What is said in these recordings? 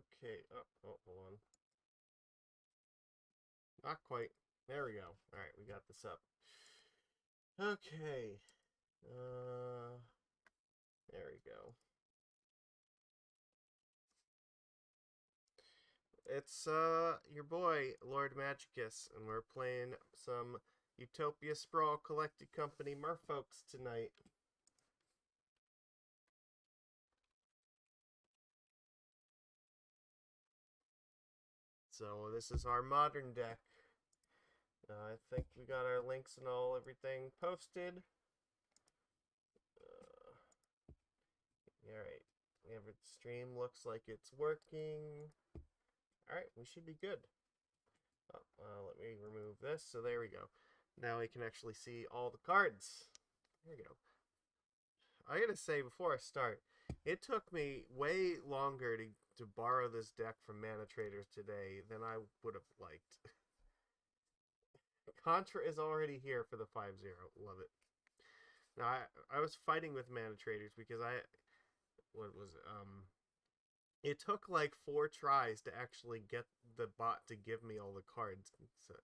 Okay. Oh, hold on. Not quite. There we go. All right, we got this up. Okay. There we go. It's your boy Lord Magicus, and we're playing some Utopia Sprawl Collected Company Merfolks tonight. So this is our modern deck. I think we got our links and everything posted. Alright. The stream looks like it's working. Alright, we should be good. Let me remove this. So there we go. Now we can actually see all the cards. There we go. I gotta say before I start, it took me way longer to borrow this deck from Mana Traders today than I would have liked. Contra is already here for the 5-0. Love it. Now, I was fighting with Mana Traders because what was it? It took like 4 tries to actually get the bot to give me all the cards. So,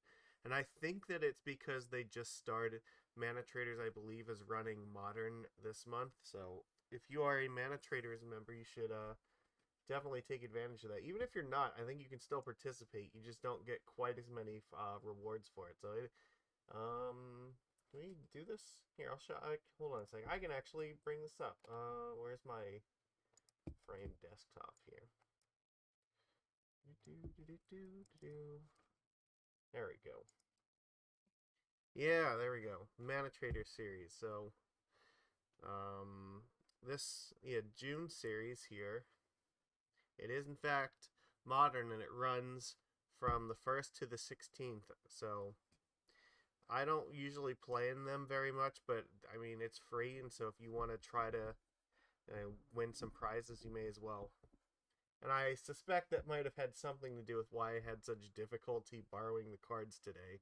and I think that it's because they just started. Mana Traders, I believe, is running Modern this month. So if you are a Mana Traders member, you should definitely take advantage of that. Even if you're not, I think you can still participate. You just don't get quite as many rewards for it. So, can we do this? Here, I'll show. Hold on a second. I can actually bring this up. Where's my frame desktop here? There we go. Yeah, there we go. Mana Trader series. So, this June series here. It is in fact modern, and it runs from the 1st to the 16th. So I don't usually play in them very much, but I mean it's free, and so if you want to try to win some prizes, you may as well. And I suspect that might have had something to do with why I had such difficulty borrowing the cards today,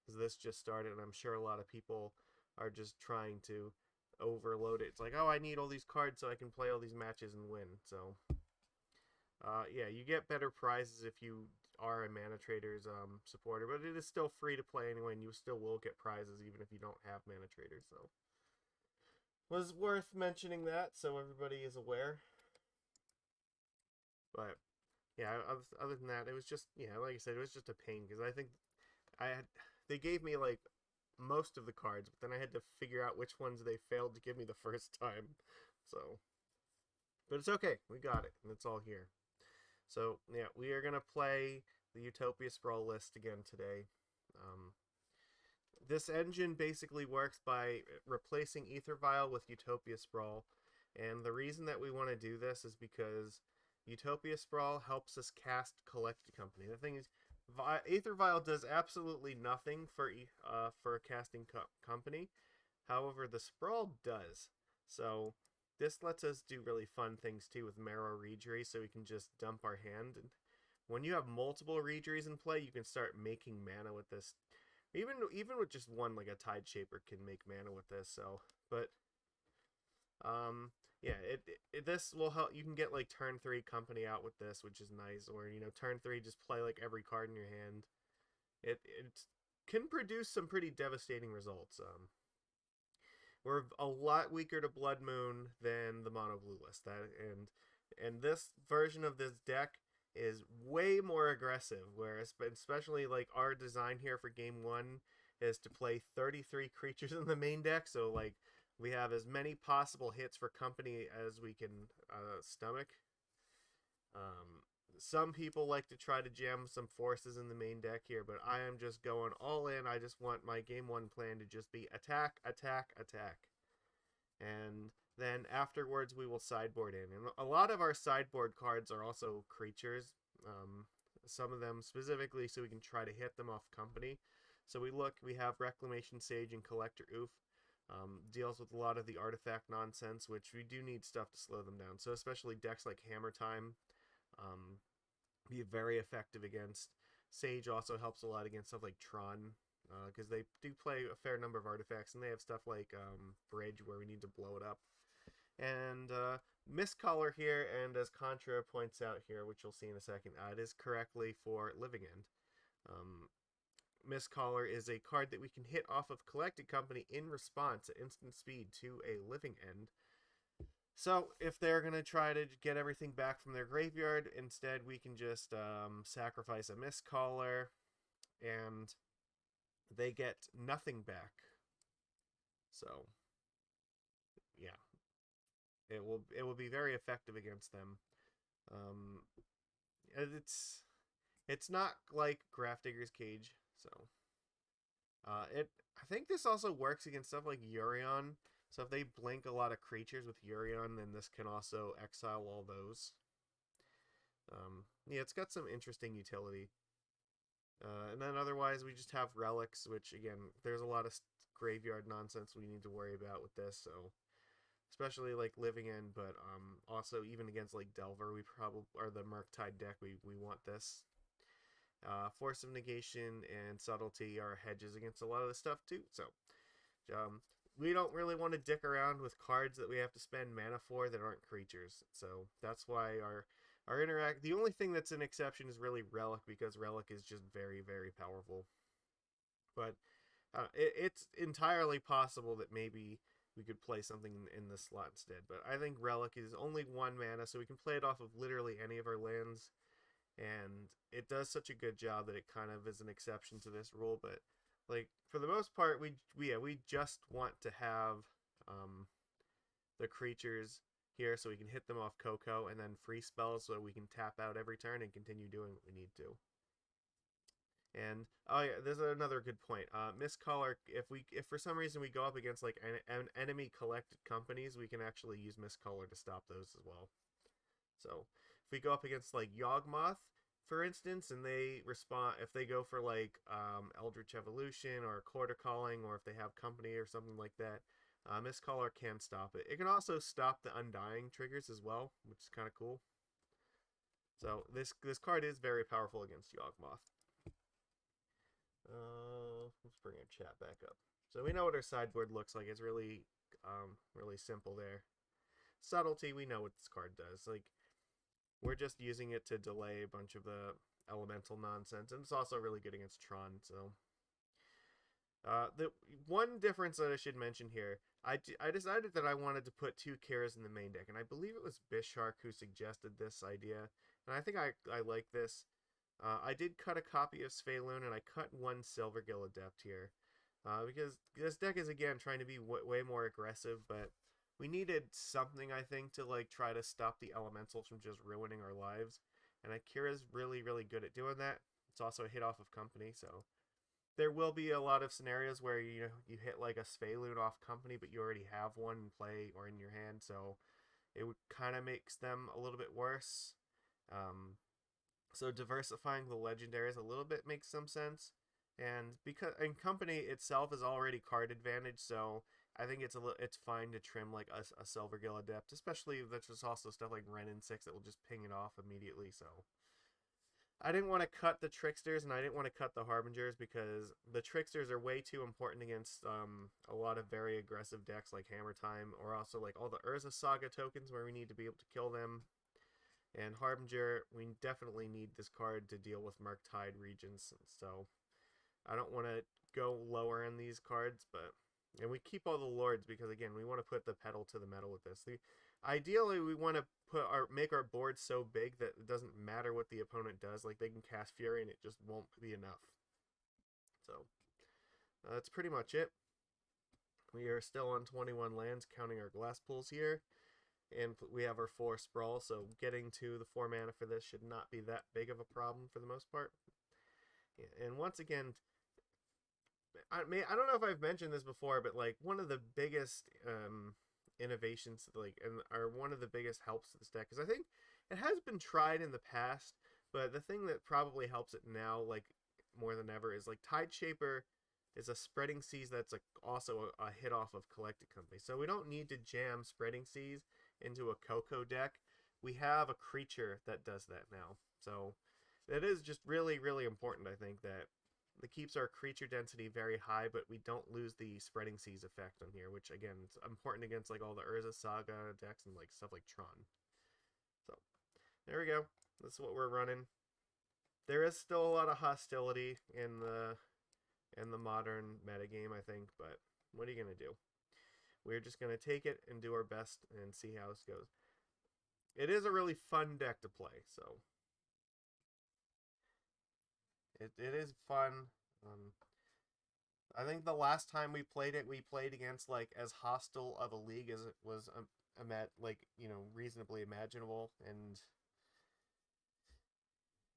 because this just started, and I'm sure a lot of people are just trying to overload it. It's like, oh, I need all these cards so I can play all these matches and win. So yeah, you get better prizes if you are a Mana Traders supporter, but it is still free to play anyway, and you still will get prizes even if you don't have Mana Traders. So, was worth mentioning that so everybody is aware. But yeah, other than that, it was just like I said, it was just a pain because I think they gave me like most of the cards, but then I had to figure out which ones they failed to give me the first time. So, but it's okay, we got it, and it's all here. So yeah, we are gonna play the Utopia Sprawl list again today. This engine basically works by replacing Aether Vial with Utopia Sprawl, and the reason that we want to do this is because Utopia Sprawl helps us cast Collected Company. The thing is, Aether Vial does absolutely nothing for a casting company. However, the Sprawl does. So this lets us do really fun things too with Merrow Reejerey, so we can just dump our hand. And when you have multiple Reejereys in play, you can start making mana with this. Even with just one, like a Tide Shaper can make mana with this. So, but yeah, this will help. You can get like turn 3 company out with this, which is nice. Or turn 3 just play like every card in your hand. It can produce some pretty devastating results. We're a lot weaker to Blood Moon than the Mono Blue list. And this version of this deck is way more aggressive. Whereas, especially like our design here for game 1 is to play 33 creatures in the main deck. So like we have as many possible hits for company as we can stomach. Some people like to try to jam some forces in the main deck here, but I am just going all in. I just want my game 1 plan to just be attack, attack, attack. And then afterwards we will sideboard in. And a lot of our sideboard cards are also creatures. Some of them specifically so we can try to hit them off company. So we have Reclamation Sage and Collector Ouphe. Deals with a lot of the artifact nonsense, which we do need stuff to slow them down. So especially decks like Hammer Time be very effective against. Sage also helps a lot against stuff like Tron, because they do play a fair number of artifacts, and they have stuff like Bridge where we need to blow it up. And Mistcaller here, and as Contra points out here, which you'll see in a second, it is correctly for Living End. Um, Mistcaller is a card that we can hit off of Collected Company in response at instant speed to a Living End. So if they're going to try to get everything back from their graveyard, instead we can just sacrifice a Mistcaller, and they get nothing back. So, yeah. It will be very effective against them. Um, it's not like Grafdigger's Cage, so I think this also works against stuff like Yorion. So if they blink a lot of creatures with Yorion, then this can also exile all those. Yeah, it's got some interesting utility. And then otherwise, we just have relics, which again, there's a lot of graveyard nonsense we need to worry about with this. So especially like Living End, but also even against like Delver, we probably or the Murktide deck, we want this. Force of Negation and Subtlety are hedges against a lot of this stuff too. So we don't really want to dick around with cards that we have to spend mana for that aren't creatures. So that's why our interact. The only thing that's an exception is really Relic, because Relic is just very, very powerful. But it's entirely possible that maybe we could play something in this slot instead. But I think Relic is only 1 mana, so we can play it off of literally any of our lands. And it does such a good job that it kind of is an exception to this rule. But like for the most part, we just want to have the creatures here so we can hit them off Coco, and then free spells so we can tap out every turn and continue doing what we need to. And oh yeah, there's another good point. Mistcaller, if for some reason we go up against like an enemy collected companies, we can actually use Mistcaller to stop those as well. So if we go up against like Yawgmoth, for instance, and they respond, if they go for like Eldritch Evolution or Quarter Calling, or if they have company or something like that, Mistcaller can stop it. It can also stop the Undying triggers as well, which is kind of cool. So this card is very powerful against Yawgmoth. Let's bring our chat back up. So we know what our sideboard looks like. It's really really simple there. Subtlety, we know what this card does. Like, we're just using it to delay a bunch of the elemental nonsense, and it's also really good against Tron. So the one difference that I should mention here, I decided that I wanted to put 2 Kiras in the main deck, and I believe it was Bishark who suggested this idea, and I think I like this. I did cut a copy of Svyelun, and I cut 1 Silvergill Adept here, because this deck is again trying to be way more aggressive, but we needed something, I think, to like try to stop the elementals from just ruining our lives, and Akira's really, really good at doing that. It's also a hit off of company, so there will be a lot of scenarios where you hit like a Svyelun off company, but you already have one in play or in your hand, so it would kind of makes them a little bit worse. So diversifying the legendaries a little bit makes some sense, and company itself is already card advantage, so I think it's fine to trim like a Silvergill Adept, especially if there's also stuff like Renin 6 that will just ping it off immediately. So I didn't want to cut the Tricksters, and I didn't want to cut the Harbingers, because the Tricksters are way too important against a lot of very aggressive decks like Hammer Time, or also like all the Urza Saga tokens where we need to be able to kill them. And Harbinger, we definitely need this card to deal with Murktide regions, so I don't want to go lower in these cards, and we keep all the Lords because, again, we want to put the pedal to the metal with this. Ideally, we want to make our board so big that it doesn't matter what the opponent does. Like, they can cast Fury and it just won't be enough. So that's pretty much it. We are still on 21 lands, counting our glass pools here. And we have our 4 Sprawl, so getting to the 4 mana for this should not be that big of a problem for the most part. And once again, I don't know if I've mentioned this before, but like one of the biggest innovations, or one of the biggest helps to this deck, because I think it has been tried in the past, but the thing that probably helps it now, like more than ever, is like Tideshaper is a Spreading Seas that's also a hit off of Collected Company. So we don't need to jam Spreading Seas into a Coco deck. We have a creature that does that now. So that is just really, really important, I think, that that keeps our creature density very high, but we don't lose the Spreading Seas effect on here, which again is important against like all the Urza Saga decks and like stuff like Tron. So there we go. This is what we're running. There is still a lot of hostility in the modern metagame, I think, but what are you gonna do? We're just gonna take it and do our best and see how this goes. It is a really fun deck to play, so it is fun. I think the last time we played it, we played against like as hostile of a league as it was, like, you know, reasonably imaginable. And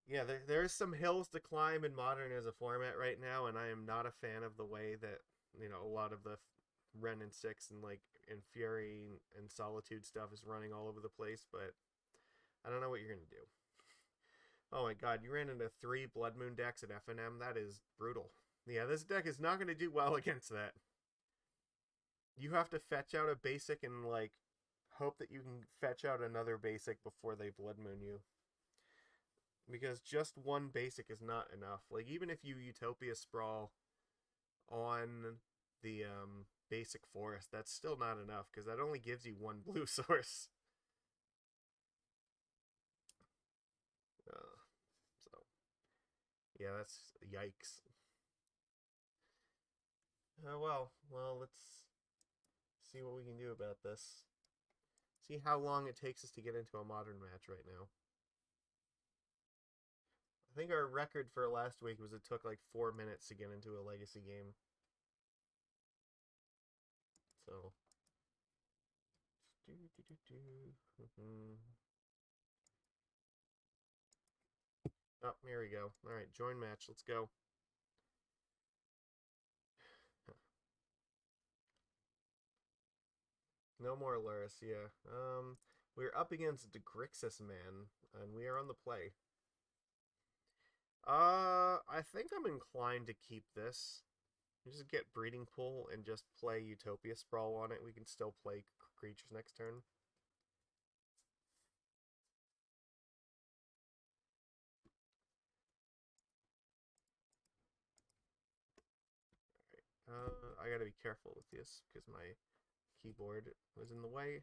yeah, there's some hills to climb in Modern as a format right now, and I am not a fan of the way that, you know, a lot of the Ren and 6 and like in Fury and Solitude stuff is running all over the place, but I don't know what you're gonna do. Oh my god, you ran into 3 Blood Moon decks at FNM? That is brutal. Yeah, this deck is not going to do well against that. You have to fetch out a basic and, like, hope that you can fetch out another basic before they Blood Moon you. Because just one basic is not enough. Like, even if you Utopia Sprawl on the basic forest, that's still not enough, because that only gives you 1 blue source. So, yeah, that's yikes. Well, let's see what we can do about this. See how long it takes us to get into a modern match right now. I think our record for last week was it took like 4 minutes to get into a legacy game. So. Oh, here we go. Alright, join match. Let's go. No more Luris, yeah. We're up against Grixis Man, and we are on the play. I think I'm inclined to keep this. Just get Breeding Pool and just play Utopia Sprawl on it. We can still play creatures next turn. I gotta be careful with this because my keyboard was in the way.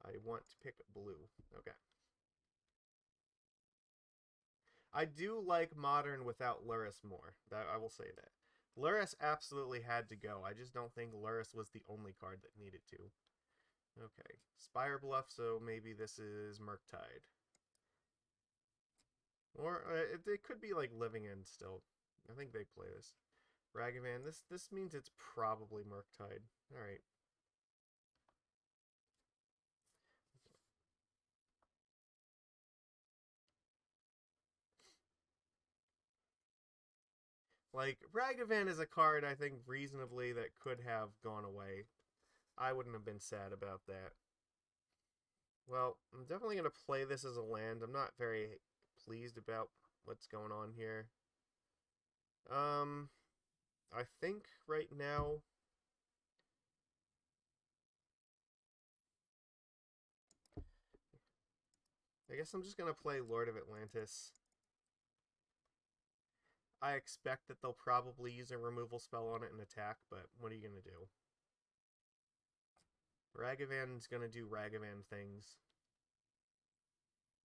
I want to pick blue. Okay. I do like Modern without Luris more. That I will say that. Luris absolutely had to go. I just don't think Luris was the only card that needed to. Okay. Spire Bluff, so maybe this is Murktide. Or it could be like Living End still. I think they play this. Ragavan, this means it's probably Murktide. Alright. Like, Ragavan is a card I think reasonably that could have gone away. I wouldn't have been sad about that. Well, I'm definitely going to play this as a land. I'm not very pleased about what's going on here. I think right now I guess I'm just going to play Lord of Atlantis. I expect that they'll probably use a removal spell on it and attack, but what are you going to do? Ragavan's going to do Ragavan things.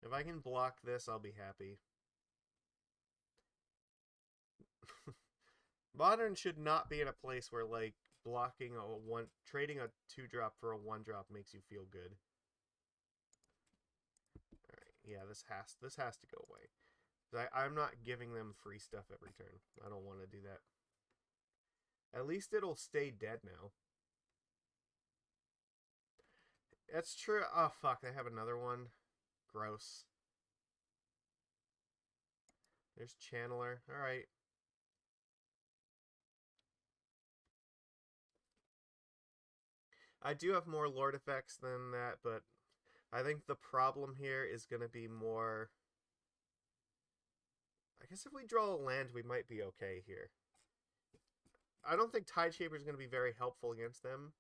If I can block this, I'll be happy. Modern should not be in a place where, like, blocking trading a 2-drop for a 1-drop makes you feel good. Alright, yeah, this has to go away. I'm not giving them free stuff every turn. I don't want to do that. At least it'll stay dead now. That's true. Oh, fuck. They have another one. Gross. There's Channeler. Alright. I do have more Lord effects than that, but I think the problem here is going to be more... I guess if we draw a land, we might be okay here. I don't think Tideshaper is going to be very helpful against them.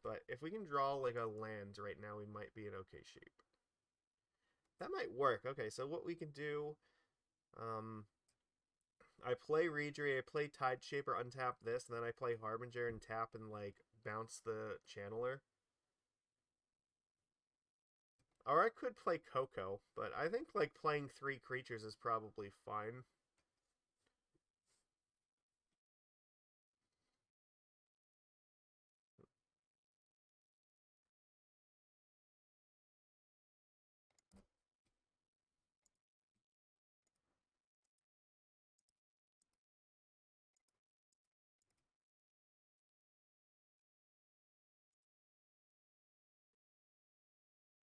But if we can draw like a land right now, we might be in okay shape. That might work. Okay, so what we can do, um, I play Reejerey, I play Tideshaper, untap this, and then I play Harbinger and tap and like bounce the Channeler. Or I could play Coco, but I think like playing 3 creatures is probably fine.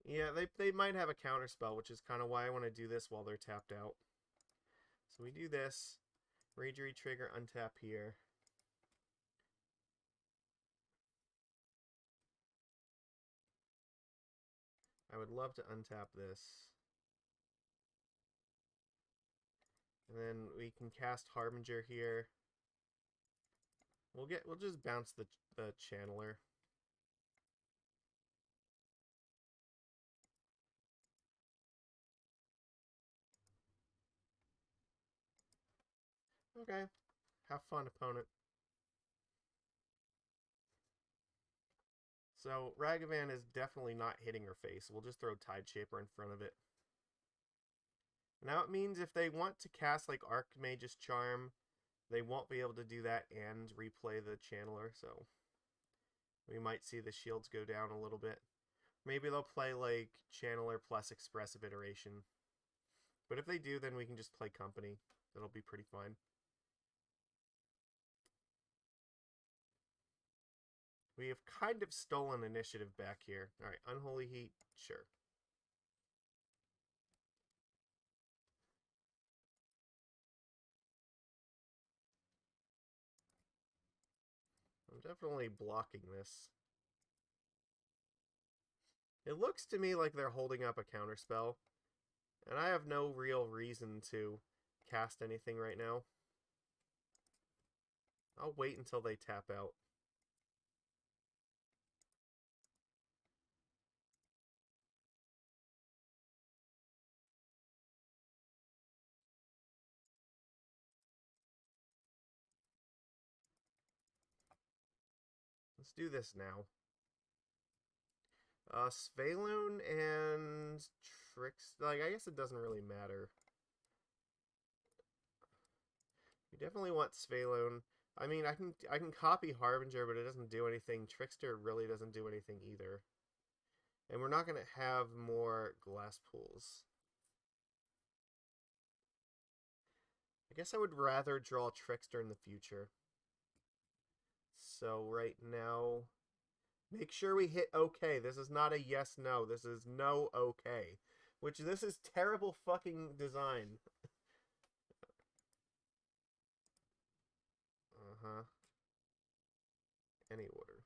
Yeah, they might have a counterspell, which is kind of why I want to do this while they're tapped out. So we do this. Reejerey trigger, untap here. I would love to untap this. And then we can cast Harbinger here. We'll just bounce the Channeler. Okay. Have fun, opponent. So Ragavan is definitely not hitting her face. We'll just throw Tideshaper in front of it. Now it means if they want to cast like Archmage's Charm, they won't be able to do that and replay the Channeler, so we might see the shields go down a little bit. Maybe they'll play like Channeler plus Expressive Iteration. But if they do, then we can just play Company. That'll be pretty fine. We have kind of stolen initiative back here. Alright, Unholy Heat, sure. I'm definitely blocking this. It looks to me like they're holding up a counterspell, and I have no real reason to cast anything right now. I'll wait until they tap out. Let's do this now. Svyelun and Trickster. Like, I guess it doesn't really matter. We definitely want Svyelun. I mean, I can copy Harbinger, but it doesn't do anything. Trickster really doesn't do anything either. And we're not going to have more Glasspools. I guess I would rather draw Trickster in the future. So right now, make sure we hit OK. This is not a yes/no. This is no OK. Which, this is terrible fucking design. Uh-huh. Any order.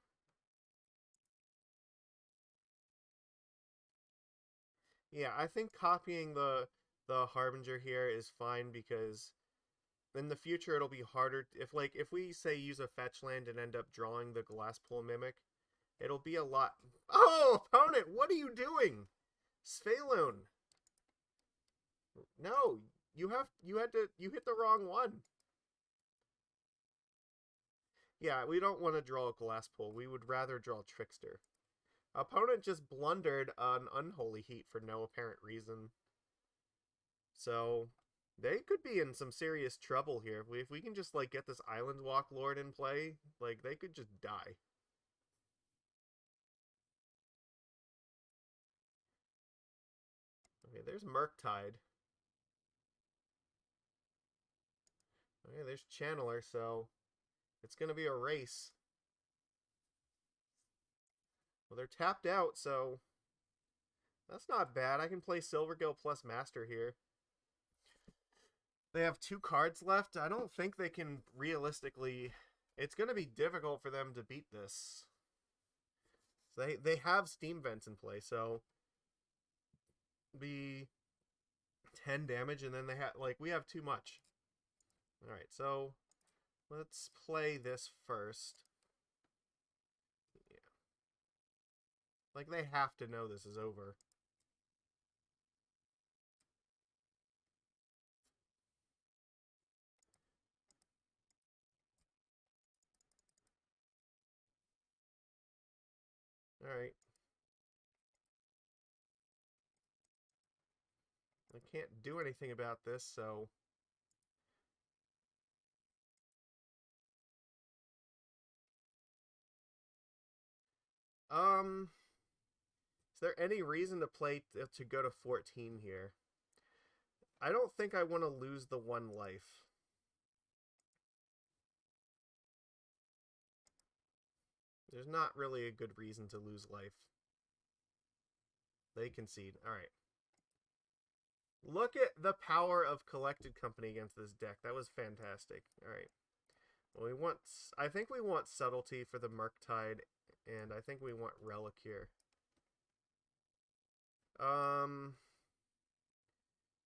Yeah, I think copying the Harbinger here is fine because in the future it'll be harder if we say use a fetch land and end up drawing the Glasspool Mimic, it'll be a lot. Oh, opponent, what are you doing? Svyelun. No, you hit the wrong one. Yeah, we don't want to draw a Glasspool. We would rather draw Trickster. Opponent just blundered an Unholy Heat for no apparent reason. So they could be in some serious trouble here. If we can just like get this Island Walk Lord in play, like they could just die. Okay, there's Murktide. Okay, there's Channeler, so it's gonna be a race. Well, they're tapped out, so that's not bad. I can play Silvergill plus Master here. They have 2 cards left. I don't think they can realistically. It's going to be difficult for them to beat this. They have Steam Vents in play, so be 10 damage, and then they have we have too much. All right, so let's play this first. Yeah, like they have to know this is over. Alright. I can't do anything about this, so... Is there any reason to play to go to 14 here? I don't think I want to lose the 1 life. There's not really a good reason to lose life. They concede. Alright. Look at the power of Collected Company against this deck. That was fantastic. Alright. Well, we want... I think we want Subtlety for the Murktide, and I think we want Relic here.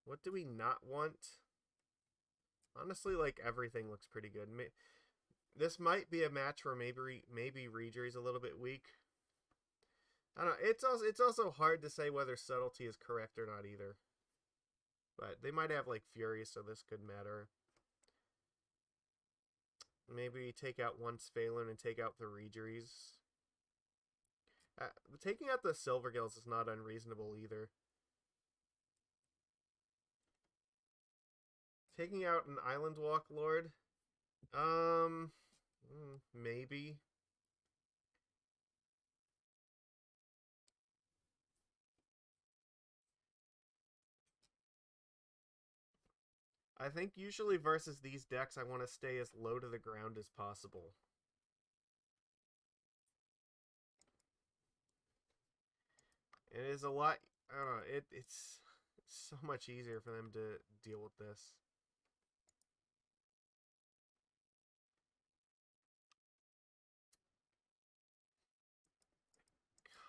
What do we not want? Honestly, like, everything looks pretty good. This might be a match where maybe Reejerey's a little bit weak. I don't know. It's also hard to say whether Subtlety is correct or not either. But they might have, like, Fury, so this could matter. Maybe take out one Svyelun and take out the Reejereys. Taking out the Silvergills is not unreasonable either. Taking out an Island Walk Lord? Maybe. I think usually versus these decks, I want to stay as low to the ground as possible. It is a lot... I don't know, it's so much easier for them to deal with this.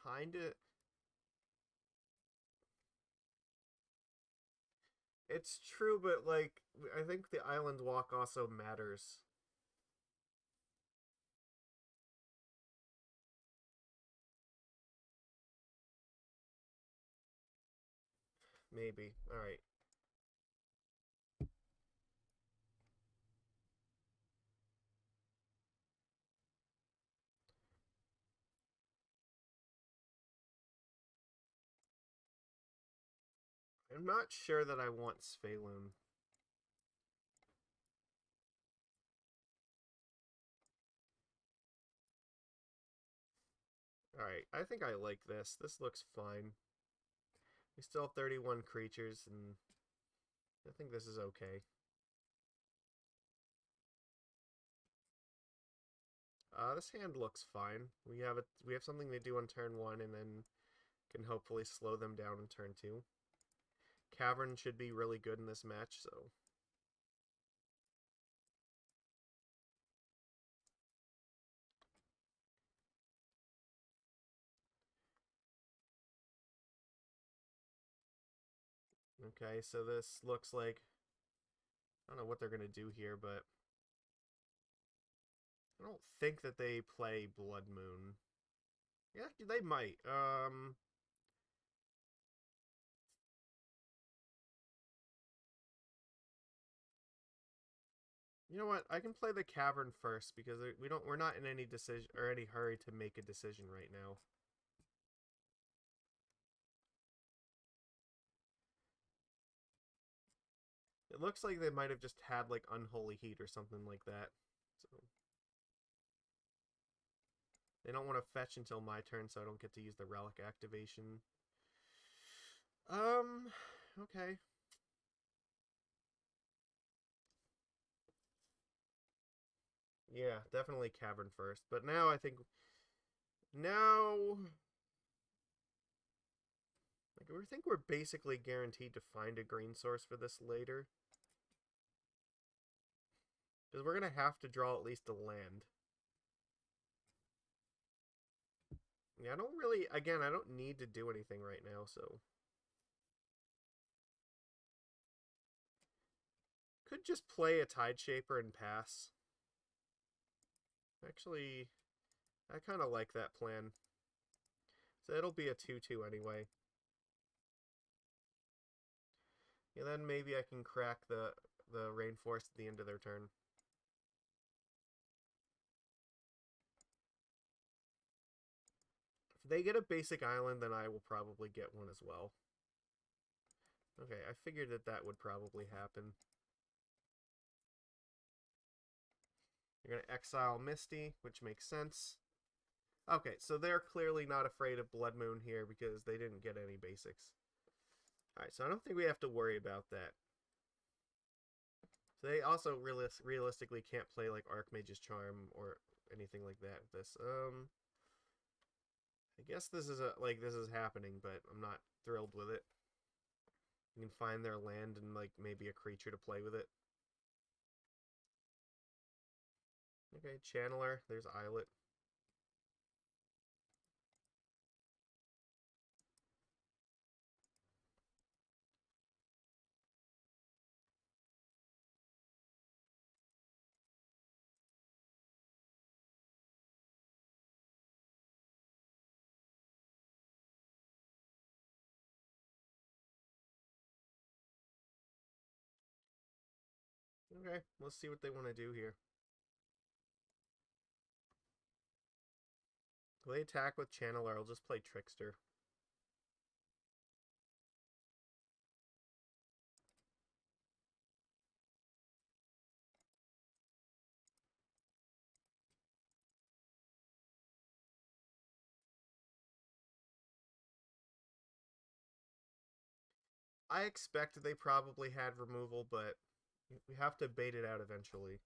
Kinda... It's true, but, like, I think the Island Walk also matters. Maybe. Alright. I'm not sure that I want Svyelun. Alright, I think I like this. This looks fine. We still have 31 creatures, and I think this is okay. This hand looks fine. We have something to do on turn 1, and then can hopefully slow them down in turn 2. Cavern should be really good in this match, so... Okay, so this looks like... I don't know what they're going to do here, but... I don't think that they play Blood Moon. Yeah, they might. You know what? I can play the Cavern first because we're not in any decision or any hurry to make a decision right now. It looks like they might have just had like Unholy Heat or something like that. So they don't want to fetch until my turn, so I don't get to use the Relic activation. Okay. Yeah, definitely Cavern first. But now I think... Now... Like, I think we're basically guaranteed to find a green source for this later. Because we're going to have to draw at least a land. Yeah, I don't really... Again, I don't need to do anything right now, so... Could just play a Tide Shaper and pass. Actually, I kind of like that plan. So it'll be a 2-2 anyway. And then maybe I can crack the Rainforest at the end of their turn. If they get a basic island, then I will probably get one as well. Okay, I figured that that would probably happen. You're going to exile Misty, which makes sense. Okay, so they're clearly not afraid of Blood Moon here because they didn't get any basics. Alright, so I don't think we have to worry about that. So they also realistically can't play like Archmage's Charm or anything like that with this. I guess this is this is happening, but I'm not thrilled with it. You can find their land and like maybe a creature to play with it. Okay, Channeler. There's Islet. Okay, let's see what they want to do here. If they attack with Channeler, I'll just play Trickster. I expect they probably had removal, but we have to bait it out eventually.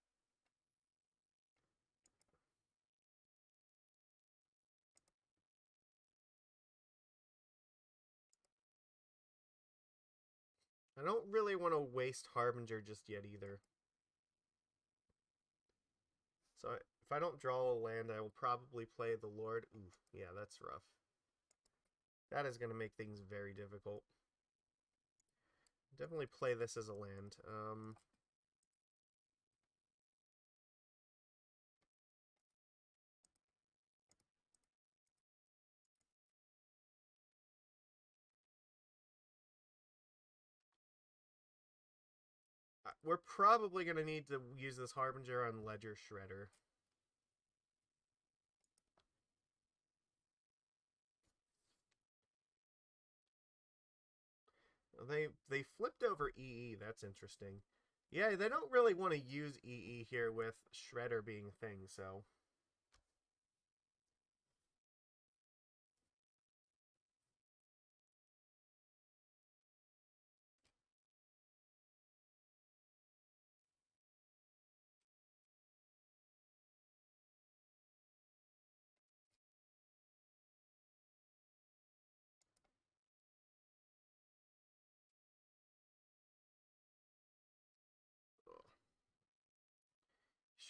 I don't really want to waste Harbinger just yet either. So if I don't draw a land, I will probably play the Lord. Ooh, yeah, that's rough. That is going to make things very difficult. Definitely play this as a land. We're probably going to need to use this Harbinger on Ledger Shredder. They flipped over EE. That's interesting. Yeah, they don't really want to use EE here with Shredder being a thing, so...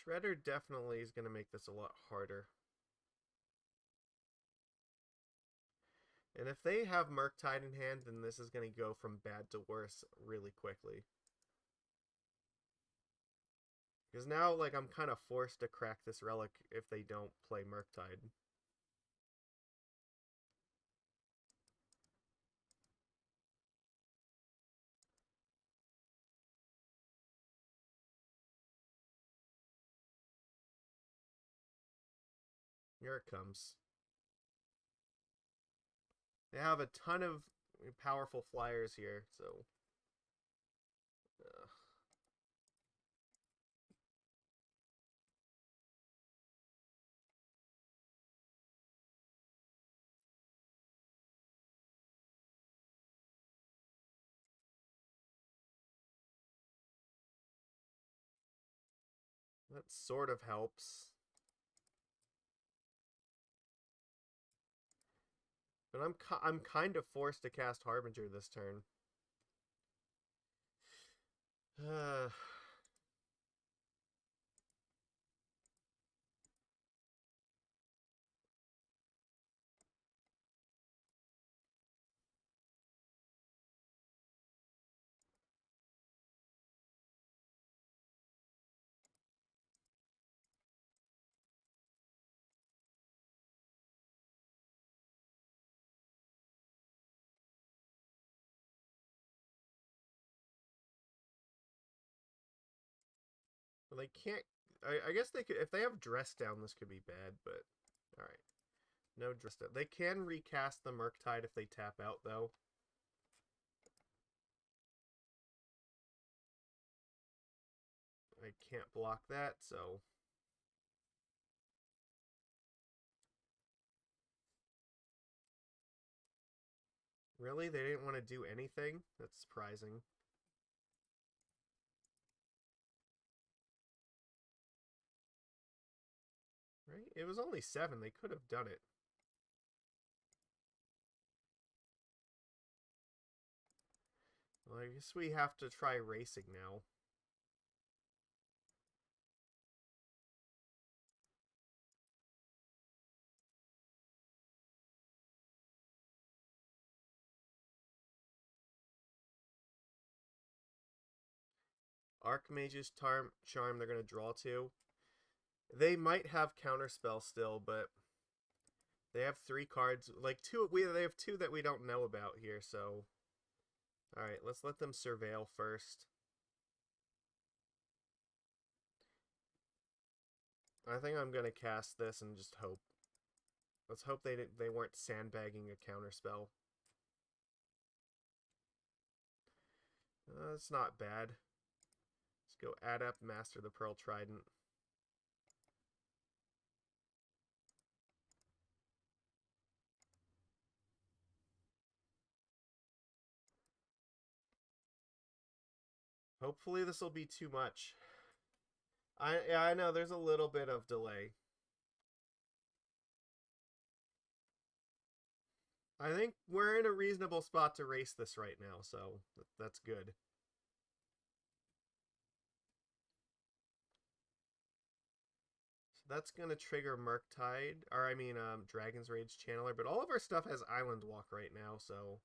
Shredder definitely is going to make this a lot harder. And if they have Murktide in hand, then this is going to go from bad to worse really quickly. Because now, like, I'm kind of forced to crack this relic if they don't play Murktide. Here it comes. They have a ton of powerful flyers here, so... That sort of helps. But I'm kind of forced to cast Harbinger this turn. Well, they can't... I guess they could... If they have Dress Down, this could be bad, but... Alright. No Drista. They can recast the Murktide if they tap out, though. I can't block that, so... Really? They didn't want to do anything? That's surprising. Right? It was only 7. They could have done it. Well, I guess we have to try racing now. Archmage's Charm they're going to draw to. They might have Counterspell still, but they have 3 cards. Like, they have 2 that we don't know about here, so... Alright, let's let them surveil first. I think I'm going to cast this and just hope. Let's hope they weren't sandbagging a Counterspell. It's not bad. Let's go Adept, Master the Pearl Trident. Hopefully this will be too much. I know there's a little bit of delay. I think we're in a reasonable spot to race this right now, so that's good. So that's going to trigger Murktide, or I mean Dragon's Rage Channeler, but all of our stuff has Island Walk right now, so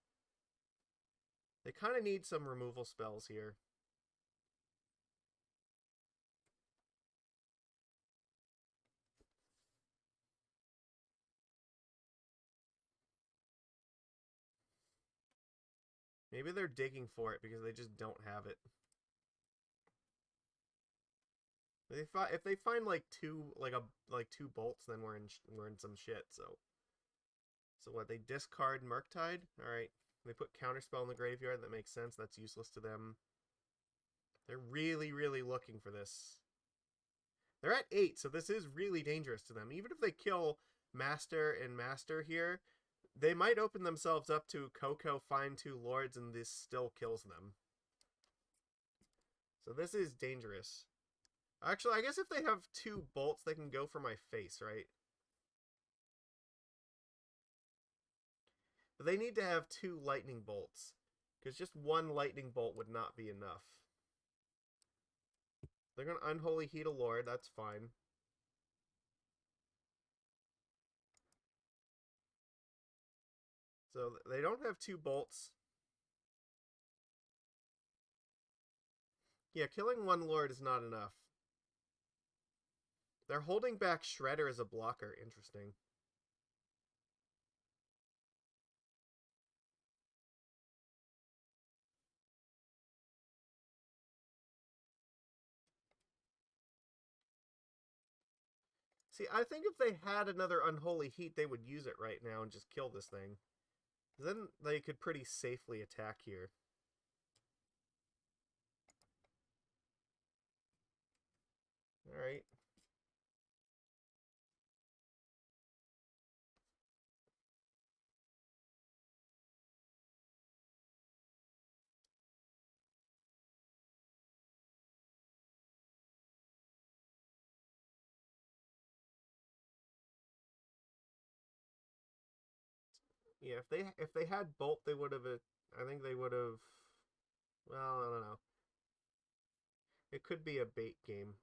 they kind of need some removal spells here. Maybe they're digging for it because they just don't have it. If they find like two bolts, then we're in some shit. So what, they discard Murktide? All right, they put Counterspell in the graveyard. That makes sense. That's useless to them. They're really looking for this. They're at 8, so this is really dangerous to them. Even if they kill Master and Master here, they might open themselves up to Coco, find 2 Lords, and this still kills them. So this is dangerous. Actually, I guess if they have 2 bolts, they can go for my face, right? But they need to have 2 lightning bolts, because just 1 lightning bolt would not be enough. They're going to Unholy Heat a Lord, that's fine. So they don't have 2 bolts. Yeah, killing 1 Lord is not enough. They're holding back Shredder as a blocker. Interesting. See, I think if they had another Unholy Heat, they would use it right now and just kill this thing. Then they could pretty safely attack here. Alright. Yeah, if they had Bolt, they would have. I think they would have. Well, I don't know. It could be a bait game.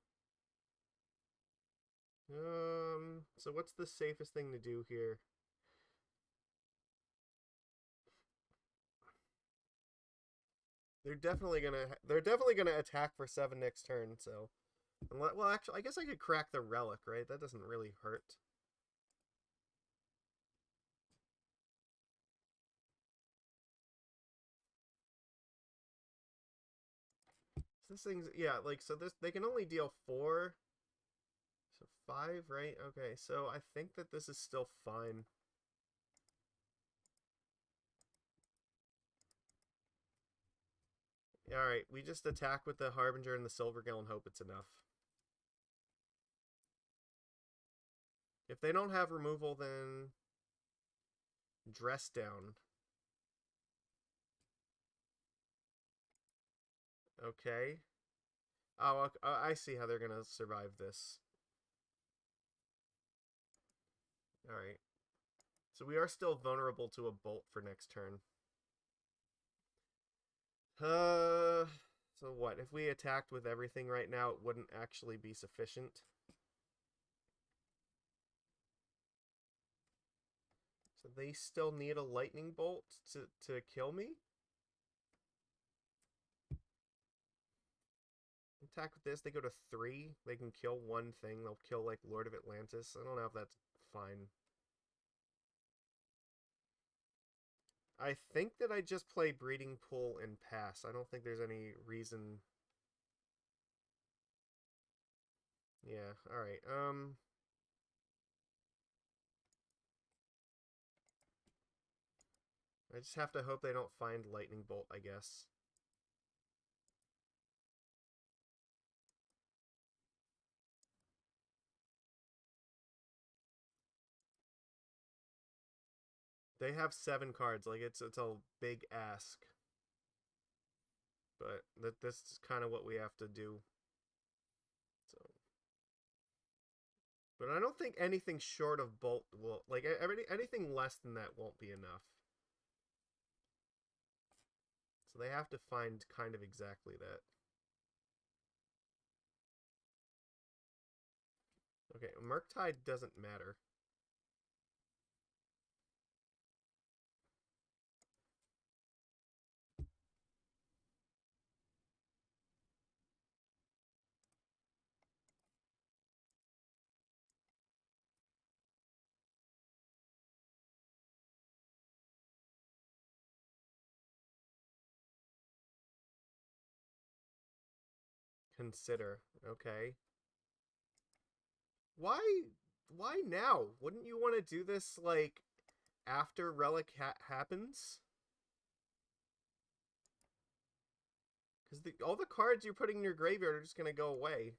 So what's the safest thing to do here? They're definitely gonna attack for 7 next turn. So, well, actually, I guess I could crack the relic, right? That doesn't really hurt. So this thing's, yeah, like, so this, they can only deal 4. So 5, right? Okay, so I think that this is still fine. Alright, we just attack with the Harbinger and the Silvergill and hope it's enough. If they don't have removal, then dress down. Okay. Oh, I see how they're going to survive this. Alright. So we are still vulnerable to a bolt for next turn. So what? If we attacked with everything right now, it wouldn't actually be sufficient. So they still need a lightning bolt to kill me? Attack with this, they go to 3. They can kill one thing. They'll kill, like, Lord of Atlantis. I don't know if that's fine. I think that I just play Breeding Pool and pass. I don't think there's any reason. Yeah, alright. I just have to hope they don't find Lightning Bolt, I guess. They have 7 cards. Like, it's a big ask. But this is kind of what we have to do. So, but I don't think anything short of Bolt will, like, anything less than that won't be enough. So they have to find kind of exactly that. Okay, Murktide doesn't matter. Consider. Okay. Why why now? Wouldn't you want to do this, like, after Relic happens? Because all the cards you're putting in your graveyard are just going to go away.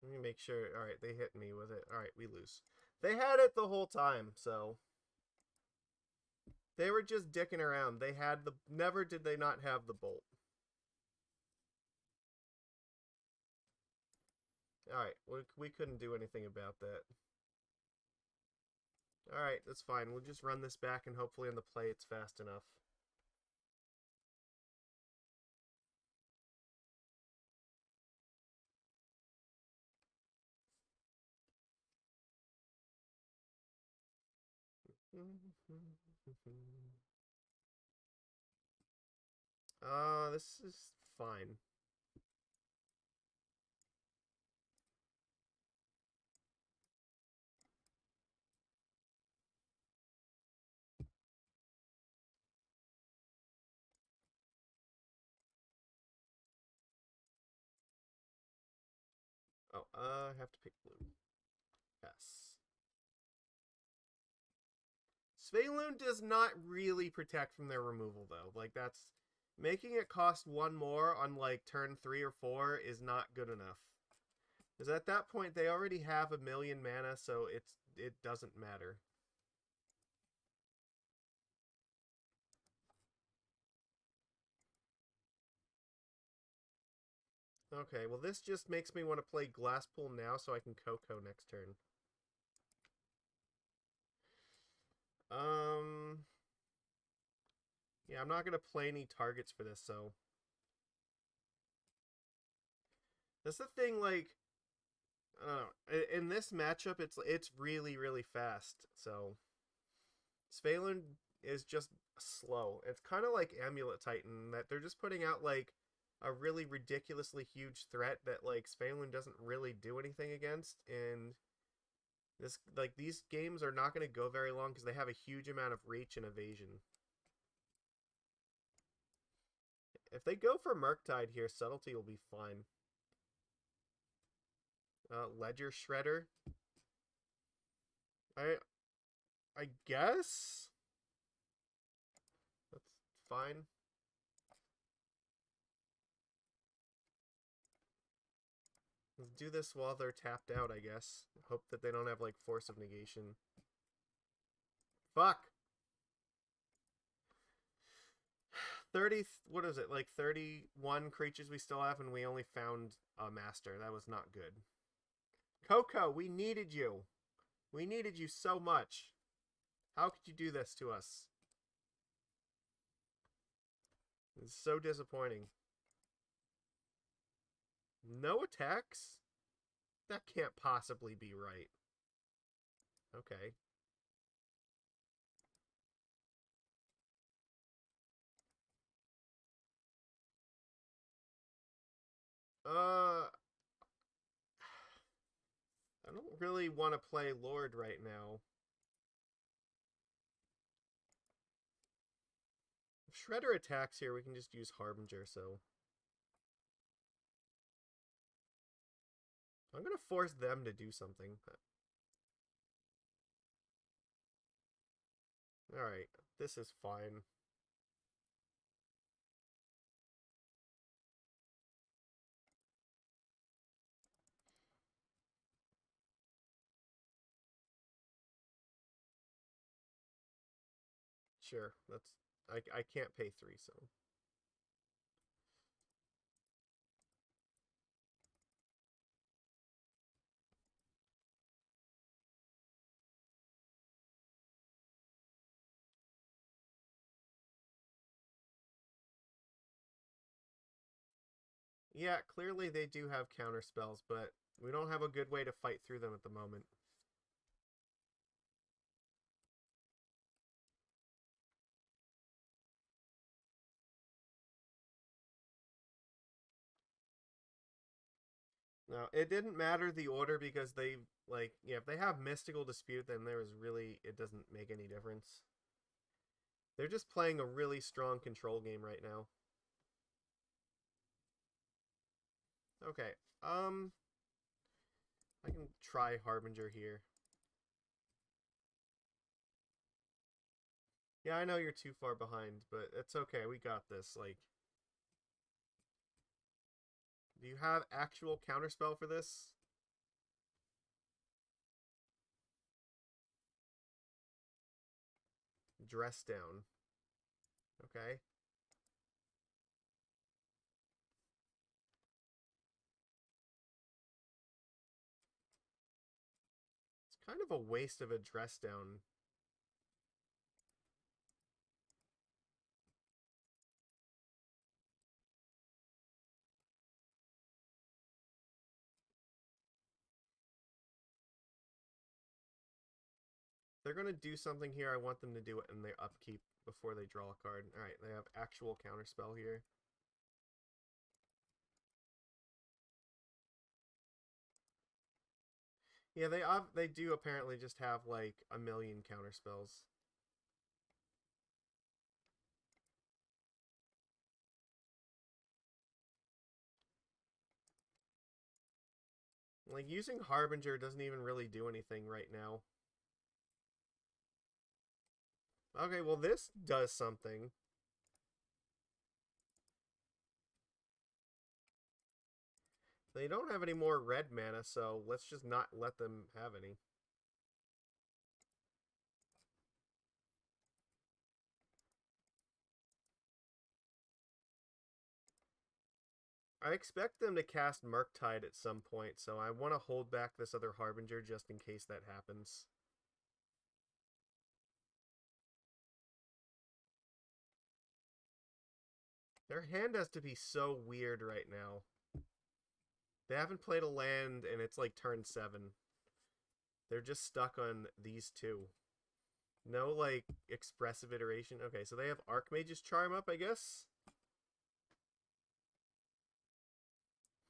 Let me make sure. Alright, they hit me with it. Alright, we lose. They had it the whole time, so. They were just dicking around. They had the. Never did they not have the bolt. Alright, we couldn't do anything about that. Alright, that's fine. We'll just run this back and hopefully on the play it's fast enough. This is fine. Oh, I have to pick blue. Yes. Svyelun does not really protect from their removal, though. Like, that's... Making it cost 1 more on, like, turn 3 or 4 is not good enough. Because at that point, they already have 1,000,000 mana, so it doesn't matter. Okay, well, this just makes me want to play Glasspool now so I can Coco next turn. Yeah, I'm not going to play any targets for this, so... That's the thing, like... I don't know. In this matchup, it's really, really fast, so... Svyelun is just slow. It's kind of like Amulet Titan, that they're just putting out like a really ridiculously huge threat that like Svyelun doesn't really do anything against, and this like these games are not going to go very long because they have a huge amount of reach and evasion. If they go for Murktide here, Subtlety will be fine. Ledger Shredder. I guess that's fine. Let's do this while they're tapped out, I guess. Hope that they don't have like Force of Negation. Fuck. 30, what is it, like 31 creatures we still have, and we only found a master. That was not good. Coco, we needed you. We needed you so much. How could you do this to us? It's so disappointing. No attacks? That can't possibly be right. Okay. I don't really want to play Lord right now. If Shredder attacks here, we can just use Harbinger, so... I'm going to force them to do something. Alright, this is fine. Sure, that's... I can't pay 3, so... Yeah, clearly they do have counter spells, but we don't have a good way to fight through them at the moment. No, it didn't matter the order because they, like, yeah, if they have Mystical Dispute, then there is really, it doesn't make any difference. They're just playing a really strong control game right now. Okay, I can try Harbinger here. Yeah, I know you're too far behind, but it's okay, we got this, like... Do you have actual counterspell for this? Dress down. Okay. It's kind of a waste of a dress down. They're going to do something here. I want them to do it in their upkeep before they draw a card. Alright, they have actual counterspell here. Yeah, they do apparently just have like a million counterspells. Like, using Harbinger doesn't even really do anything right now. Okay, well this does something. They don't have any more red mana, so let's just not let them have any. I expect them to cast Murktide at some point, so I want to hold back this other Harbinger just in case that happens. Their hand has to be so weird right now. They haven't played a land, and it's like turn 7. They're just stuck on these two. No, like, expressive iteration. Okay, so they have Archmage's Charm up, I guess?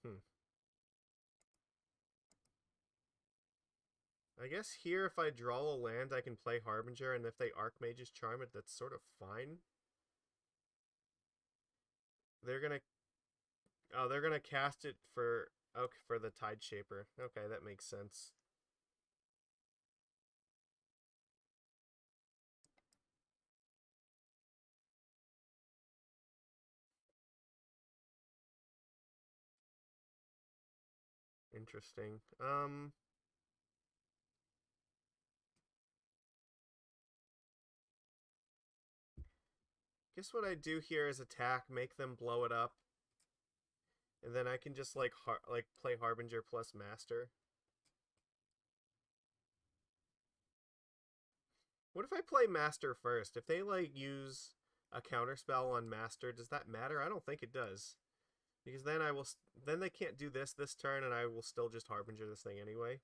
Hmm. I guess here, if I draw a land, I can play Harbinger, and if they Archmage's Charm it, that's sort of fine. They're gonna... Oh, they're gonna cast it for... Okay, for the Tide Shaper. Okay, that makes sense. Interesting. Guess what I do here is attack, make them blow it up, and then I can just like play Harbinger plus Master. What if I play Master first? If they like use a counterspell on Master, does that matter? I don't think it does. Because then I will then they can't do this turn and I will still just Harbinger this thing anyway.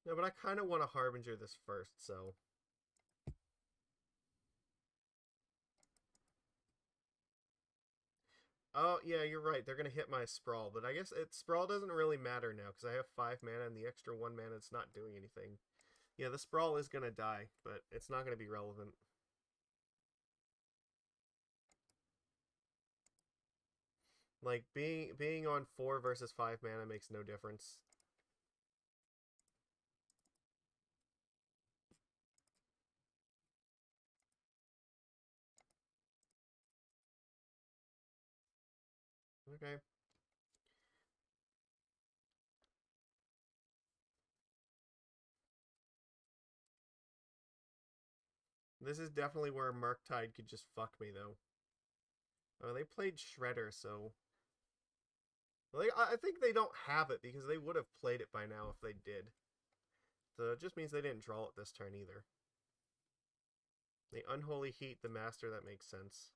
No, but I kind of want to Harbinger this first, so oh, yeah, you're right. They're going to hit my Sprawl, but I guess Sprawl doesn't really matter now because I have 5 mana and the extra 1 mana it's not doing anything. Yeah, the Sprawl is going to die, but it's not going to be relevant. Like being on 4 versus 5 mana makes no difference. Okay. This is definitely where Murktide could just fuck me though. Oh, they played Shredder, so like I think they don't have it because they would have played it by now if they did. So it just means they didn't draw it this turn either. They Unholy Heat the Master, that makes sense.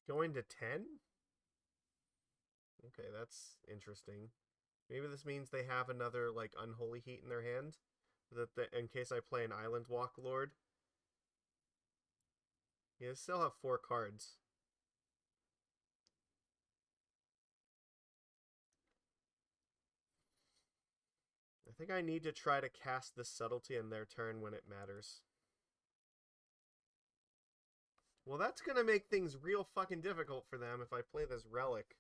Going to 10? Okay, that's interesting. Maybe this means they have another like Unholy Heat in their hand, in case I play an Island Walk Lord. Yeah, they still have 4 cards. I think I need to try to cast this Subtlety in their turn when it matters. Well, that's going to make things real fucking difficult for them if I play this Relic.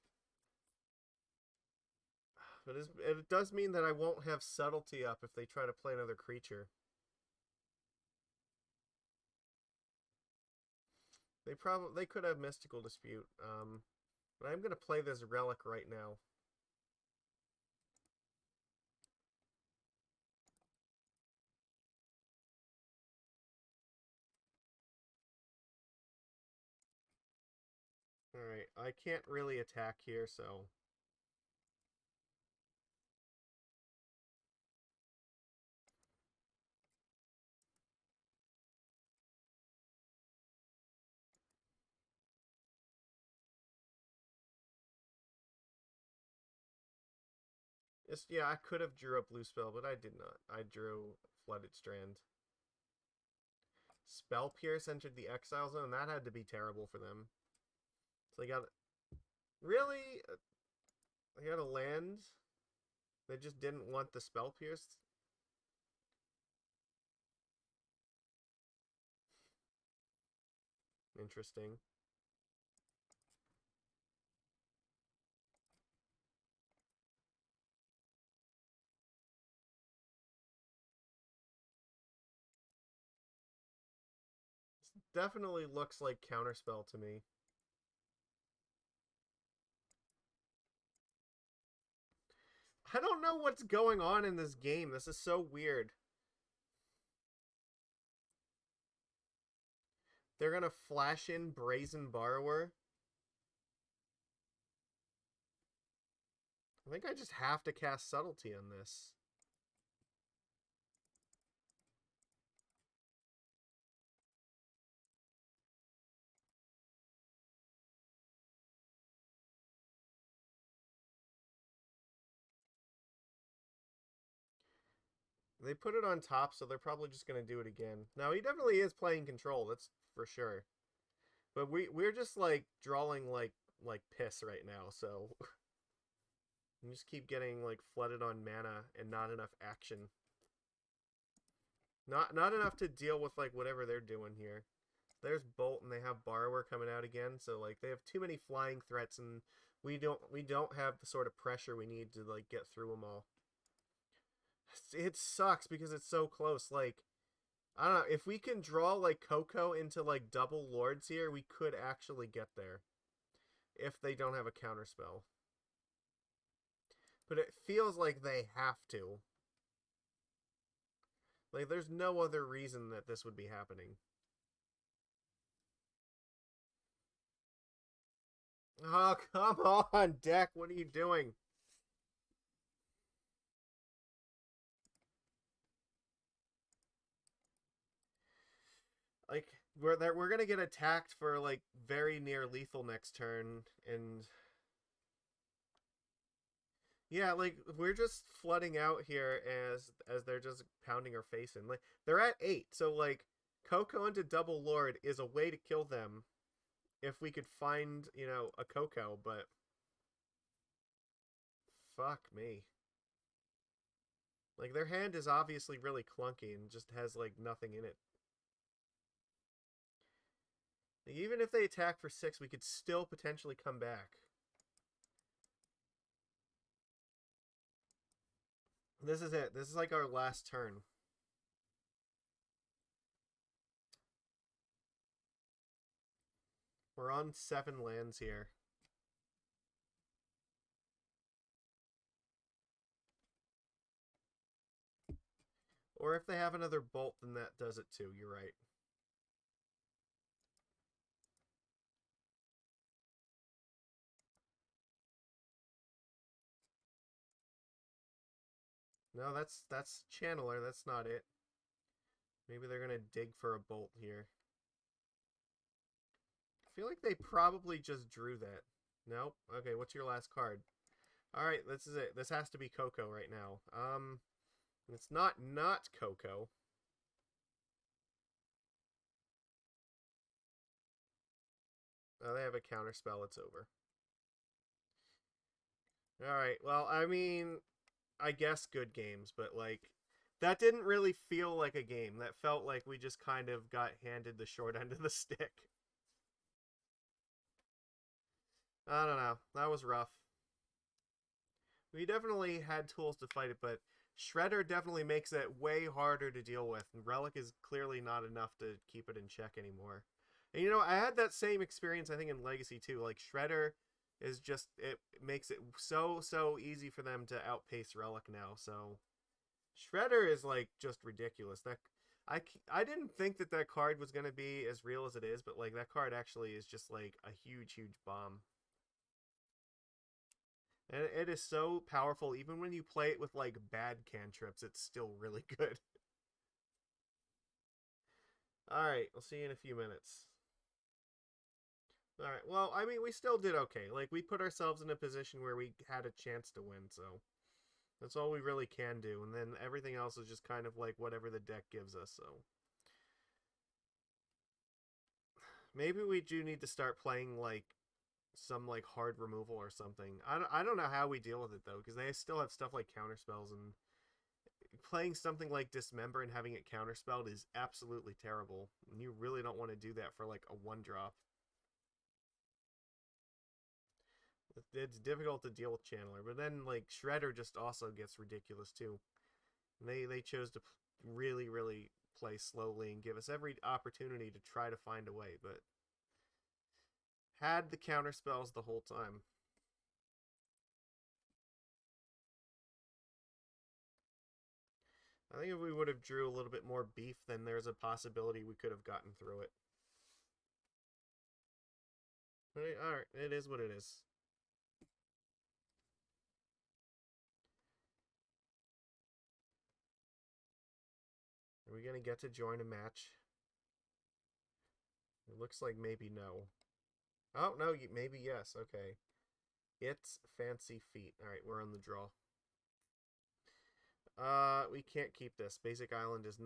But it does mean that I won't have Subtlety up if they try to play another creature. They could have Mystical Dispute. But I'm gonna play this Relic right now. Alright, I can't really attack here, so... yeah, I could have drew a blue spell, but I did not. I drew Flooded Strand. Spell Pierce entered the Exile Zone. That had to be terrible for them. So they got... Really? They got a land? They just didn't want the Spell Pierce? Interesting. This definitely looks like Counterspell to me. I don't know what's going on in this game. This is so weird. They're gonna flash in Brazen Borrower. I think I just have to cast Subtlety on this. They put it on top, so they're probably just going to do it again. Now, he definitely is playing control, that's for sure. But we're just, like, drawing like piss right now, so... we just keep getting, like, flooded on mana and not enough action. Not enough to deal with, like, whatever they're doing here. There's Bolt, and they have Borrower coming out again, so, like, they have too many flying threats, and we don't have the sort of pressure we need to, like, get through them all. It sucks because it's so close. Like, I don't know, if we can draw, like, Coco into, like, double Lords here, we could actually get there. If they don't have a counterspell. But it feels like they have to. Like, there's no other reason that this would be happening. Oh, come on, deck. What are you doing? Like, we're gonna get attacked for, like, very near lethal next turn, and yeah, like, we're just flooding out here as they're just pounding our face in. Like, they're at 8, so, like, Coco into double Lord is a way to kill them if we could find, you know, a Coco, but fuck me. Like, their hand is obviously really clunky and just has, like, nothing in it. Like, even if they attack for 6, we could still potentially come back. This is it. This is, like, our last turn. We're on 7 lands here. Or if they have another Bolt, then that does it too. You're right. No, that's Channeler. That's not it. Maybe they're gonna dig for a Bolt here. I feel like they probably just drew that. Nope. Okay, what's your last card? Alright, this is it. This has to be Coco right now. It's not Coco. Oh, they have a counter spell. It's over. Alright, well, I mean, I guess good games, but, like, that didn't really feel like a game. That felt like we just kind of got handed the short end of the stick. I don't know. That was rough. We definitely had tools to fight it, but Shredder definitely makes it way harder to deal with, and Relic is clearly not enough to keep it in check anymore. And, you know, I had that same experience, I think, in Legacy too. Like, Shredder is just, it makes it so easy for them to outpace Relic now. So Shredder is, like, just ridiculous. That I didn't think that that card was going to be as real as it is, but, like, that card actually is just, like, a huge bomb. And it is so powerful. Even when you play it with, like, bad cantrips, it's still really good. Alright, I'll see you in a few minutes. Alright, well, I mean, we still did okay. Like, we put ourselves in a position where we had a chance to win, so that's all we really can do. And then everything else is just kind of like whatever the deck gives us, so maybe we do need to start playing, like, some, like, hard removal or something. I don't know how we deal with it, though, because they still have stuff like counterspells, and playing something like Dismember and having it counterspelled is absolutely terrible. And you really don't want to do that for, like, a 1-drop. It's difficult to deal with Channeler, but then, like, Shredder just also gets ridiculous too. And they chose to really play slowly and give us every opportunity to try to find a way, but had the counter spells the whole time. I think if we would have drew a little bit more beef, then there's a possibility we could have gotten through it. Alright, it is what it is. Are we going to get to join a match? It looks like maybe no. Oh, no, maybe yes. Okay. It's Fancy Feet. Alright, we're on the draw. We can't keep this. Basic Island is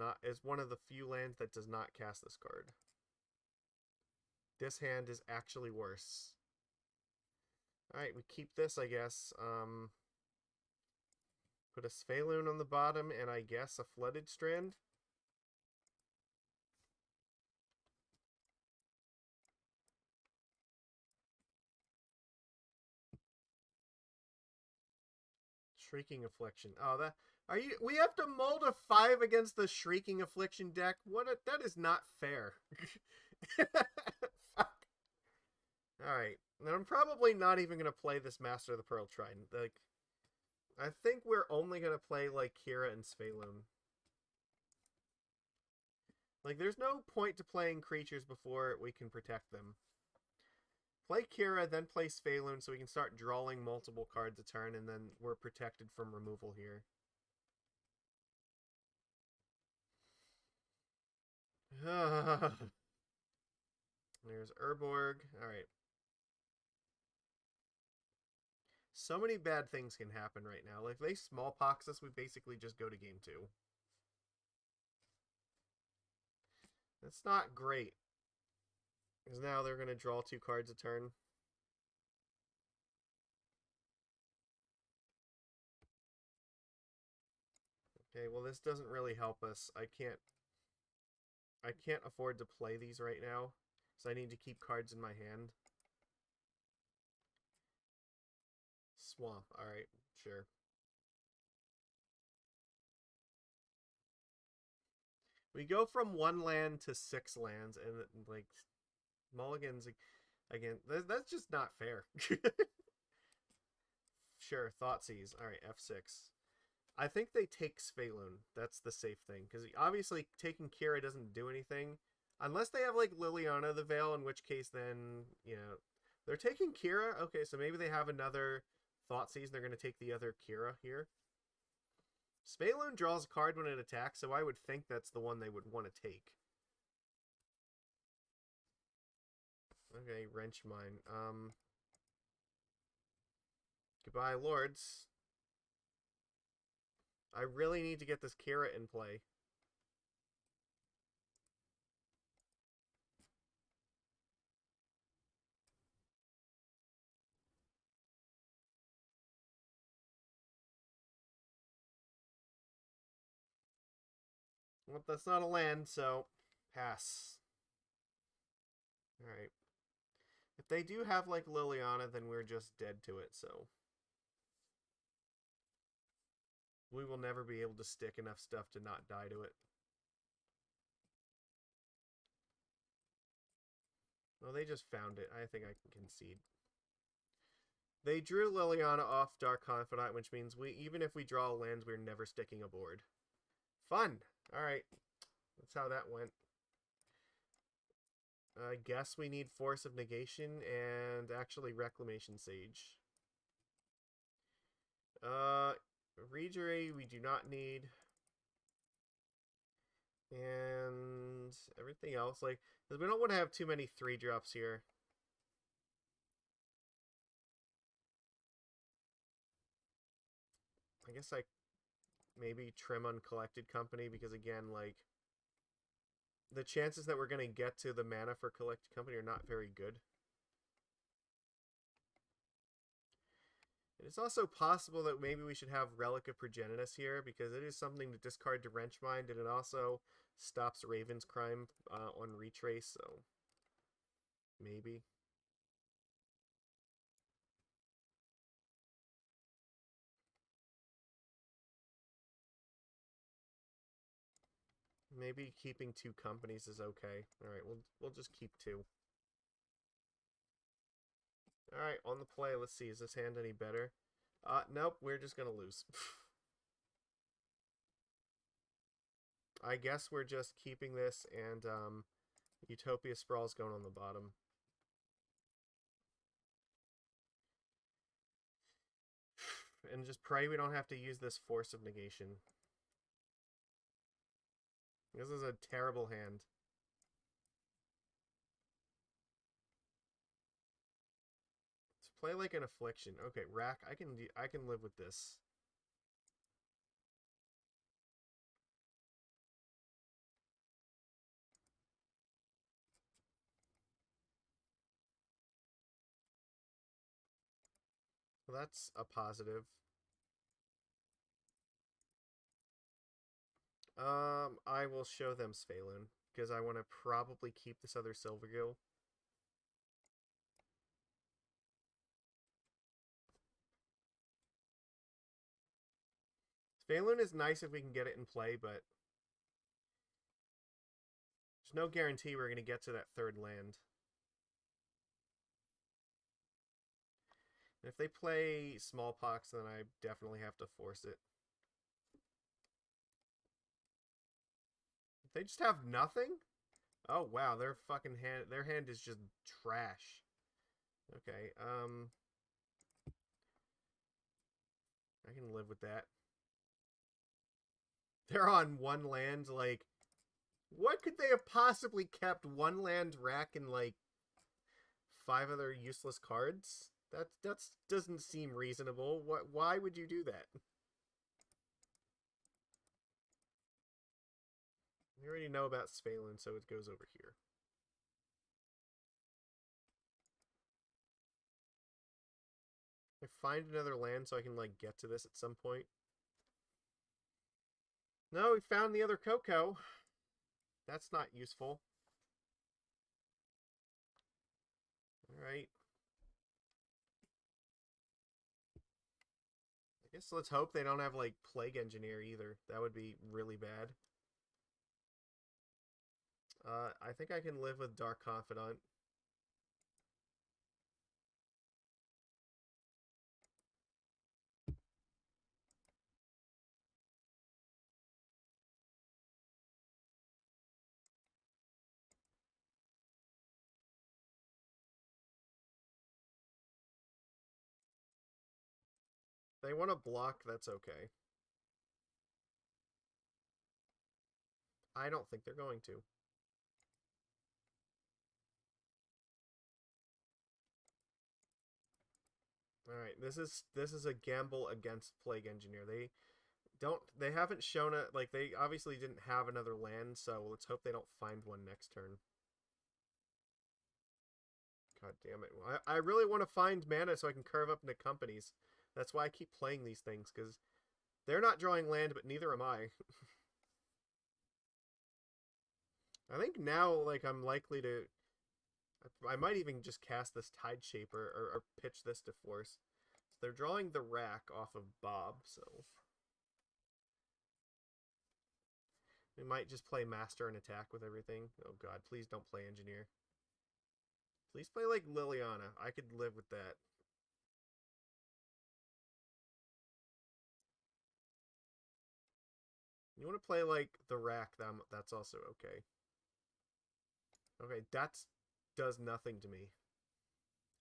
one of the few lands that does not cast this card. This hand is actually worse. Alright, we keep this, I guess. Put a Svyelun on the bottom, and I guess a Flooded Strand. Shrieking Affliction. Oh, that are you? We have to mold a 5 against the Shrieking Affliction deck. That is not fair. Fuck. All right, and I'm probably not even gonna play this Master of the Pearl Trident. Like, I think we're only gonna play like Kira and Svyelun. Like, there's no point to playing creatures before we can protect them. Play Kira, then play Svyelun so we can start drawing multiple cards a turn, and then we're protected from removal here. There's Urborg. Alright. So many bad things can happen right now. Like, if they smallpox us, we basically just go to game 2. That's not great. Because now they're going to draw 2 cards a turn. Okay, well this doesn't really help us. I can't afford to play these right now. So I need to keep cards in my hand. Swamp. Alright, sure. We go from 1 land to 6 lands, and like mulligans again. That's just not fair. Sure, Thoughtseize. Alright, F6. I think they take Svyelun. That's the safe thing. Because obviously taking Kira doesn't do anything. Unless they have like Liliana the Veil, in which case then, you know, they're taking Kira. Okay, so maybe they have another Thoughtseize and they're going to take the other Kira here. Svyelun draws a card when it attacks, so I would think that's the one they would want to take. Okay, Wrench Mine. Goodbye, Lords. I really need to get this Kira in play. Well, that's not a land, so pass. Alright. If they do have, like, Liliana, then we're just dead to it, so we will never be able to stick enough stuff to not die to it. Well, they just found it. I think I can concede. They drew Liliana off Dark Confidant, which means even if we draw lands, we're never sticking a board. Fun! Alright. That's how that went. I guess we need Force of Negation and actually Reclamation Sage. Reejerey we do not need. And everything else, like, because we don't want to have too many 3-drops here. I guess I maybe trim Uncollected Company, because again, like, the chances that we're going to get to the mana for Collected Company are not very good. It's also possible that maybe we should have Relic of Progenitus here, because it is something to discard to Wrench Mind, and it also stops Raven's Crime on Retrace, so maybe. Maybe keeping 2 companies is okay. Alright, we'll just keep 2. Alright, on the play, let's see, is this hand any better? Nope, we're just gonna lose. I guess we're just keeping this, and Utopia Sprawl's going on the bottom. And just pray we don't have to use this Force of Negation. This is a terrible hand. Let's play like an Affliction. Okay, Rack, I can live with this. Well, that's a positive. I will show them Svyelun, because I want to probably keep this other Silvergill. Svyelun is nice if we can get it in play, but there's no guarantee we're going to get to that third land. And if they play Smallpox, then I definitely have to force it. They just have nothing? Oh wow, their hand is just trash. Okay, I can live with that. They're on one land, like what could they have possibly kept one land rack and like 5 other useless cards? That doesn't seem reasonable. Why would you do that? We already know about Svyelun, so it goes over here. I find another land so I can like get to this at some point. No, we found the other Coco. That's not useful. Alright. I guess let's hope they don't have like Plague Engineer either. That would be really bad. I think I can live with Dark Confidant. If they want to block, that's okay. I don't think they're going to. Alright, this is a gamble against Plague Engineer. They haven't shown it, like they obviously didn't have another land, so let's hope they don't find one next turn. God damn it. I really want to find mana so I can curve up into companies. That's why I keep playing these things, because they're not drawing land, but neither am I. I think now, like, I'm likely to... I might even just cast this Tide Shaper, or pitch this to Force. So they're drawing the rack off of Bob, so... We might just play Master and attack with everything. Oh god, please don't play Engineer. Please play, like, Liliana. I could live with that. You want to play, like, the rack, that's also okay. Okay, that does nothing to me.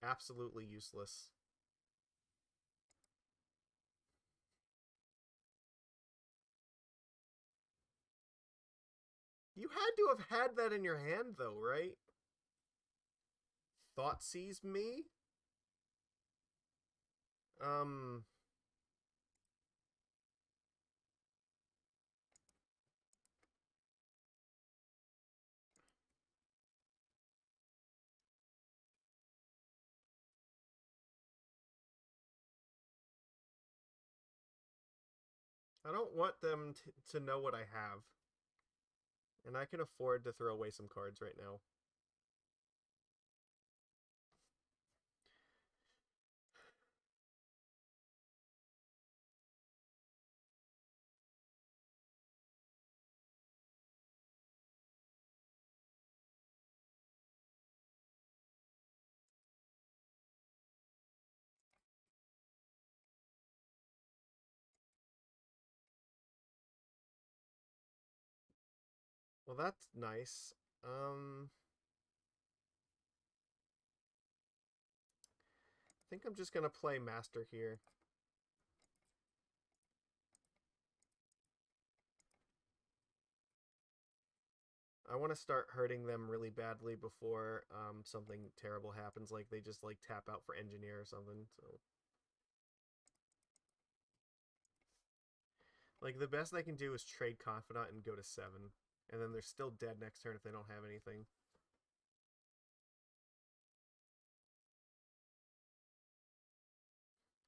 Absolutely useless. You had to have had that in your hand, though, right? Thoughtseize me? Um... I don't want them to know what I have. And I can afford to throw away some cards right now. Well, that's nice. I think I'm just gonna play Master here. I want to start hurting them really badly before something terrible happens, like they just like tap out for Engineer or something. So, like the best they can do is trade Confidant and go to 7, and then they're still dead next turn if they don't have anything.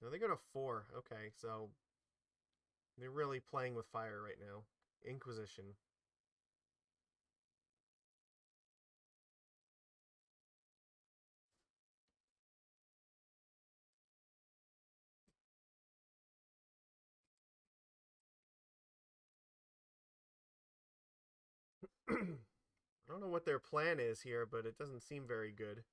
No, they go to 4. Okay, so they're really playing with fire right now. Inquisition. I don't know what their plan is here, but it doesn't seem very good.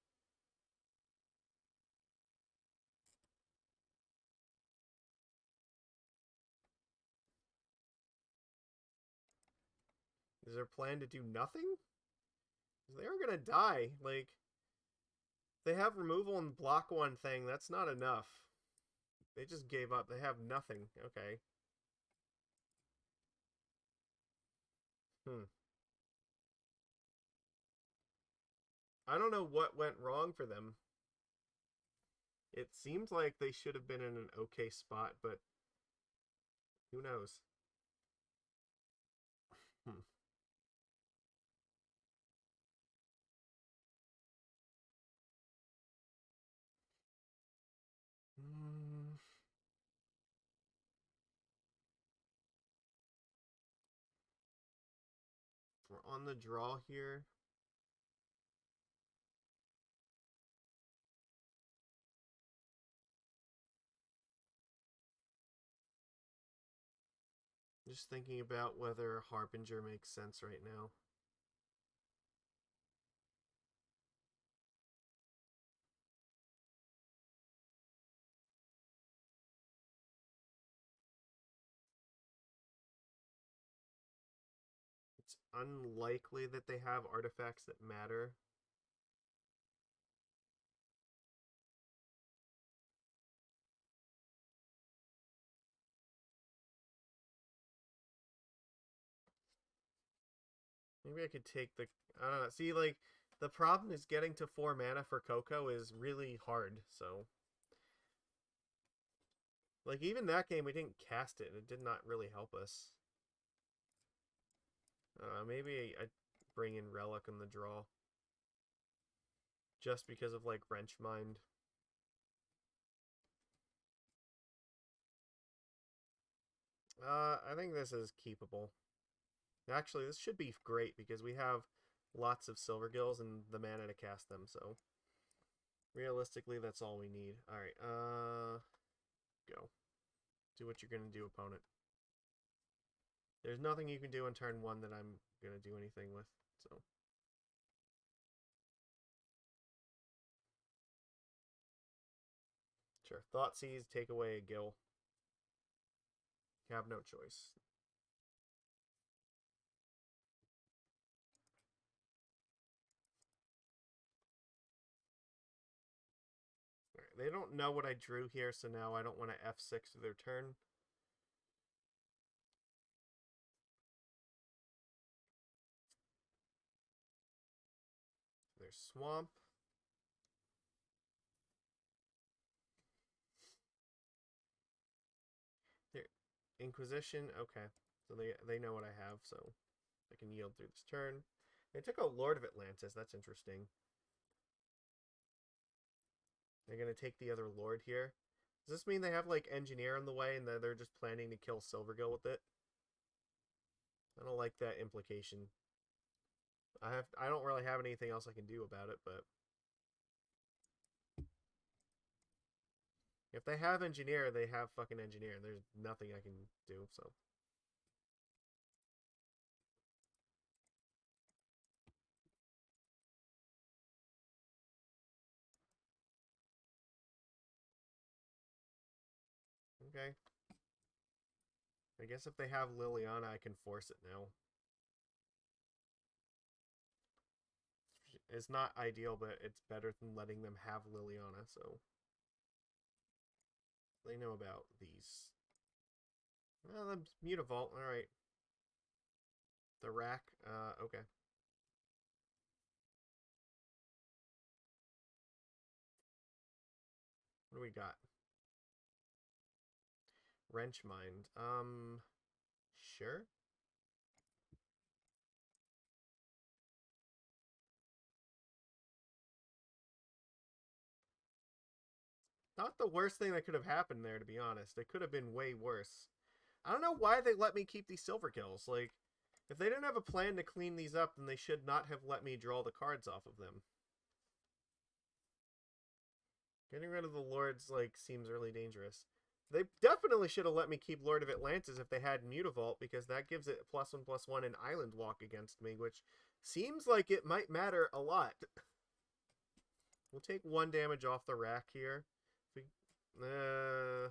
Is their plan to do nothing? They're gonna die. Like, they have removal and block 1 thing. That's not enough. They just gave up. They have nothing. Okay. Hmm. I don't know what went wrong for them. It seems like they should have been in an okay spot, but who knows? Hmm. Mm, we're on the draw here. Just thinking about whether Harbinger makes sense right now. It's unlikely that they have artifacts that matter. Maybe I could take the. I don't know. See, like, the problem is getting to 4 mana for Coco is really hard, so. Like, even that game, we didn't cast it, and it did not really help us. Maybe I bring in Relic in the draw. Just because of, like, Wrench Mind. I think this is keepable. Actually, this should be great because we have lots of Silvergills and the mana to cast them, so realistically, that's all we need. Alright, go. Do what you're gonna do, opponent. There's nothing you can do on turn 1 that I'm gonna do anything with, so. Sure. Thoughtseize, take away a Gill. You have no choice. Right, they don't know what I drew here, so now I don't want to F6 their turn. There's Swamp. There, Inquisition. Okay, so they know what I have, so I can yield through this turn. They took a Lord of Atlantis. That's interesting. They're gonna take the other Lord here. Does this mean they have like Engineer in the way and they're just planning to kill Silvergill with it? I don't like that implication. I don't really have anything else I can do about it, but if they have Engineer, they have fucking Engineer. There's nothing I can do, so. Okay. I guess if they have Liliana, I can force it now. It's not ideal, but it's better than letting them have Liliana, so. They know about these. Well, the Mutavault, alright. The rack, okay. What do we got? Wrench Mind. Sure. Not the worst thing that could have happened there, to be honest. It could have been way worse. I don't know why they let me keep these Silvergills. Like, if they didn't have a plan to clean these up, then they should not have let me draw the cards off of them. Getting rid of the Lords, like, seems really dangerous. They definitely should have let me keep Lord of Atlantis if they had Mutavault, because that gives it +1/+1 and Island Walk against me, which seems like it might matter a lot. We'll take 1 damage off the rack here. I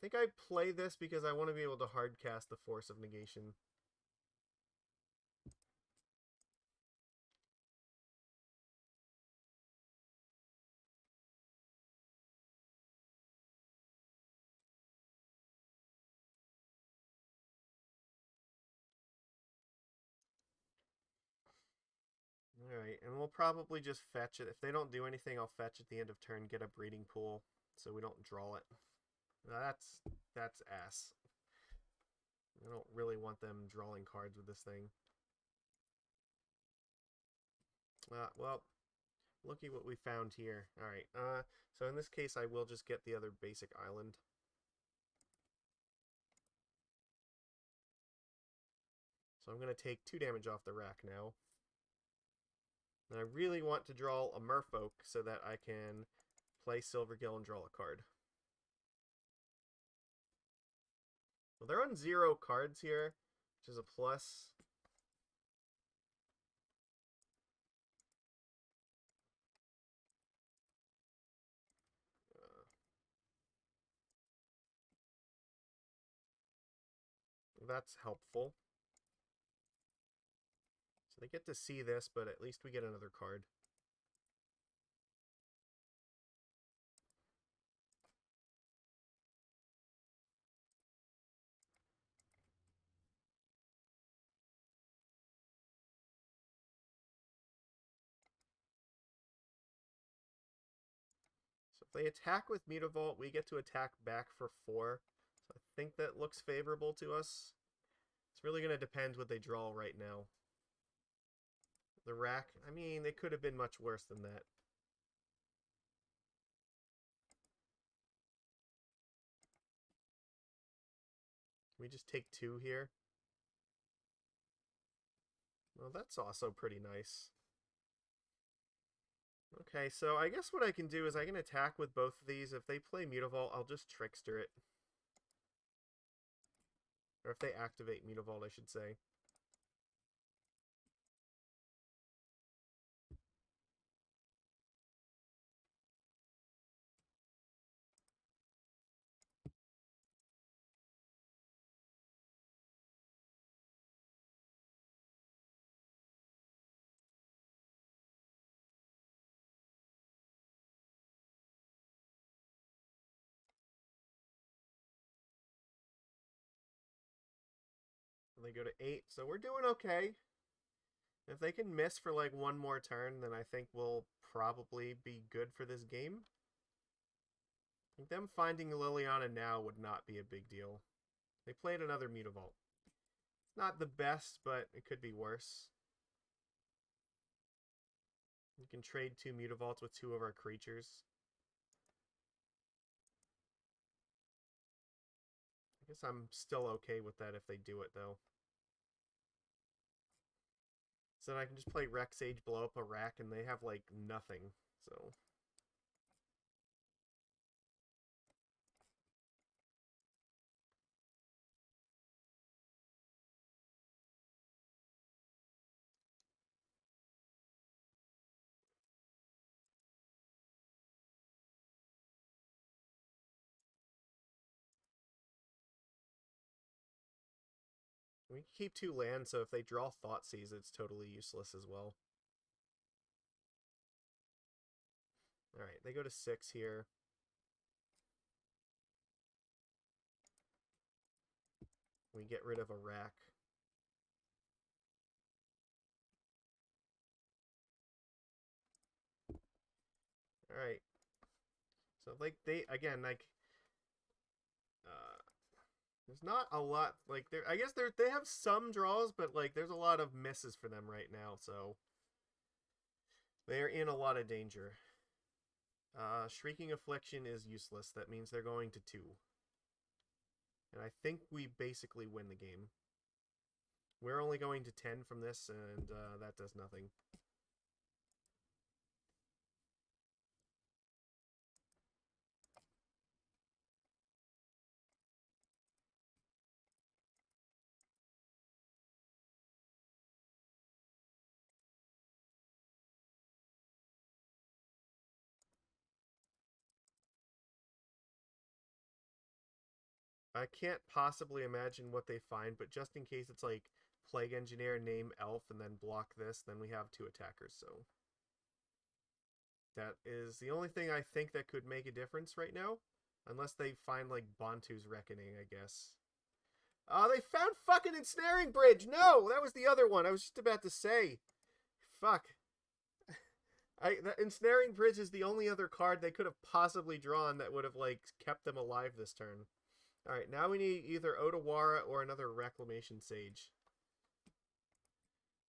think I play this because I want to be able to hardcast the Force of Negation. Alright, and we'll probably just fetch it. If they don't do anything, I'll fetch at the end of turn, get a breeding pool, so we don't draw it. That's ass. I don't really want them drawing cards with this thing. Well, looky what we found here. Alright, so in this case, I will just get the other basic island. So I'm going to take 2 damage off the rack now. And I really want to draw a Merfolk so that I can play Silvergill and draw a card. Well, they're on 0 cards here, which is a plus. That's helpful. So they get to see this, but at least we get another card. So if they attack with Mutavault, we get to attack back for 4. So I think that looks favorable to us. It's really going to depend what they draw right now. The rack, I mean, it could have been much worse than that. We just take 2 here. Well, that's also pretty nice. Okay, so I guess what I can do is I can attack with both of these. If they play Mutavault, I'll just Trickster it. Or if they activate Mutavault, I should say. And they go to 8, so we're doing okay. If they can miss for like 1 more turn, then I think we'll probably be good for this game. I think them finding Liliana now would not be a big deal. They played another Mutavault. It's not the best, but it could be worse. You can trade 2 Mutavaults with 2 of our creatures. I guess I'm still okay with that if they do it, though. So then I can just play Rec Sage, blow up a rack, and they have, like, nothing. So we can keep 2 lands, so if they draw Thoughtseize, it's totally useless as well. Alright, they go to 6 here. We get rid of a rack. Alright. So, like, they, again, like, there's not a lot, like, I guess they have some draws, but, like, there's a lot of misses for them right now, so they're in a lot of danger. Shrieking Affliction is useless. That means they're going to 2. And I think we basically win the game. We're only going to 10 from this, and that does nothing. I can't possibly imagine what they find, but just in case it's like Plague Engineer, name Elf, and then block this, then we have 2 attackers, so... That is the only thing I think that could make a difference right now. Unless they find, like, Bantu's Reckoning, I guess. Oh, they found fucking Ensnaring Bridge! No! That was the other one. I was just about to say. Fuck. The Ensnaring Bridge is the only other card they could have possibly drawn that would have, like, kept them alive this turn. Alright, now we need either Otawara or another Reclamation Sage.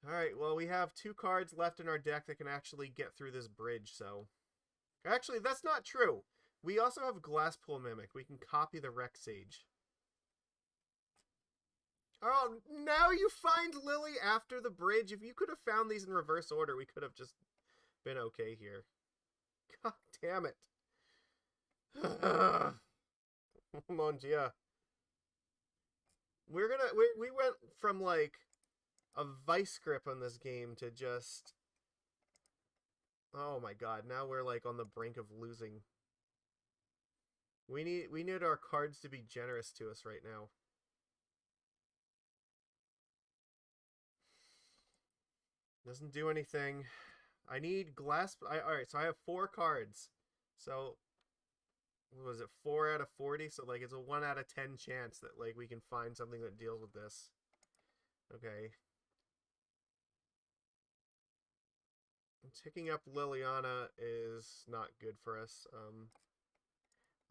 Alright, well, we have 2 cards left in our deck that can actually get through this bridge, so... Actually, that's not true. We also have Glasspool Mimic. We can copy the Rec Sage. Oh, now you find Lily after the bridge. If you could have found these in reverse order, we could have just been okay here. God damn it. Mon Dieu. We went from, like, a vice grip on this game to just... Oh my god, now we're, like, on the brink of losing. We need our cards to be generous to us right now. Doesn't do anything. I need alright, so I have 4 cards. So, what was it, 4 out of 40? So, like, it's a 1 out of 10 chance that, like, we can find something that deals with this. Okay. Ticking up Liliana is not good for us.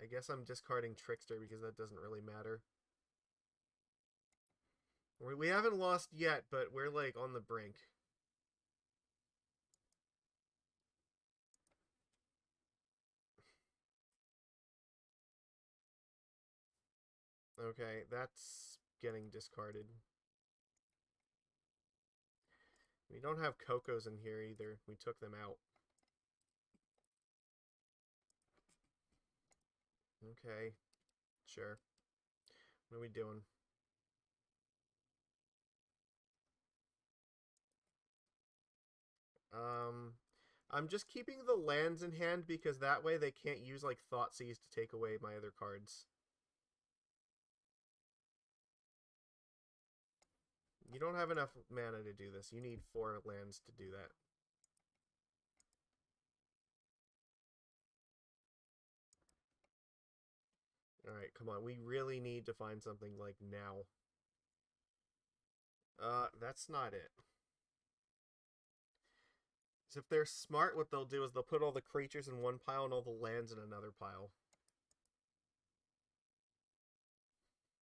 I guess I'm discarding Trickster because that doesn't really matter. We haven't lost yet, but we're, like, on the brink. Okay, that's getting discarded. We don't have Cocos in here either. We took them out. Okay, sure. What are we doing? I'm just keeping the lands in hand because that way they can't use, like, Thoughtseize to take away my other cards. You don't have enough mana to do this. You need 4 lands to do that. Alright, come on. We really need to find something, like, now. That's not it. So if they're smart, what they'll do is they'll put all the creatures in one pile and all the lands in another pile.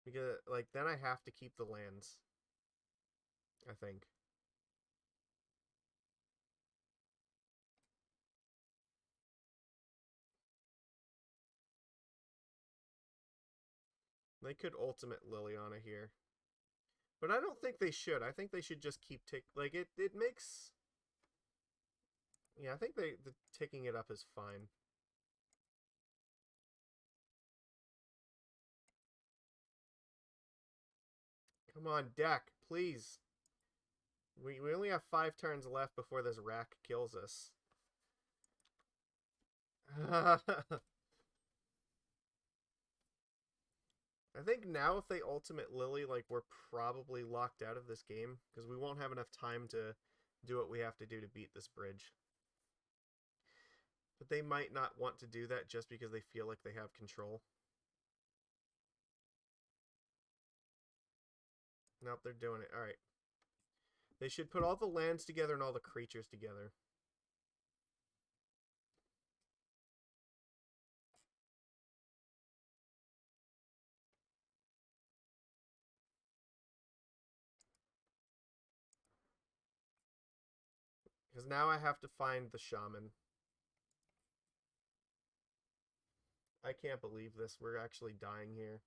Because, like, then I have to keep the lands. I think. They could ultimate Liliana here. But I don't think they should. I think they should just keep like, it makes... Yeah, I think the ticking it up is fine. Come on, deck, please. We only have 5 turns left before this rack kills us. I think now if they ultimate Lily, like, we're probably locked out of this game, because we won't have enough time to do what we have to do to beat this bridge. But they might not want to do that just because they feel like they have control. Nope, they're doing it. Alright. They should put all the lands together and all the creatures together. Because now I have to find the shaman. I can't believe this. We're actually dying here.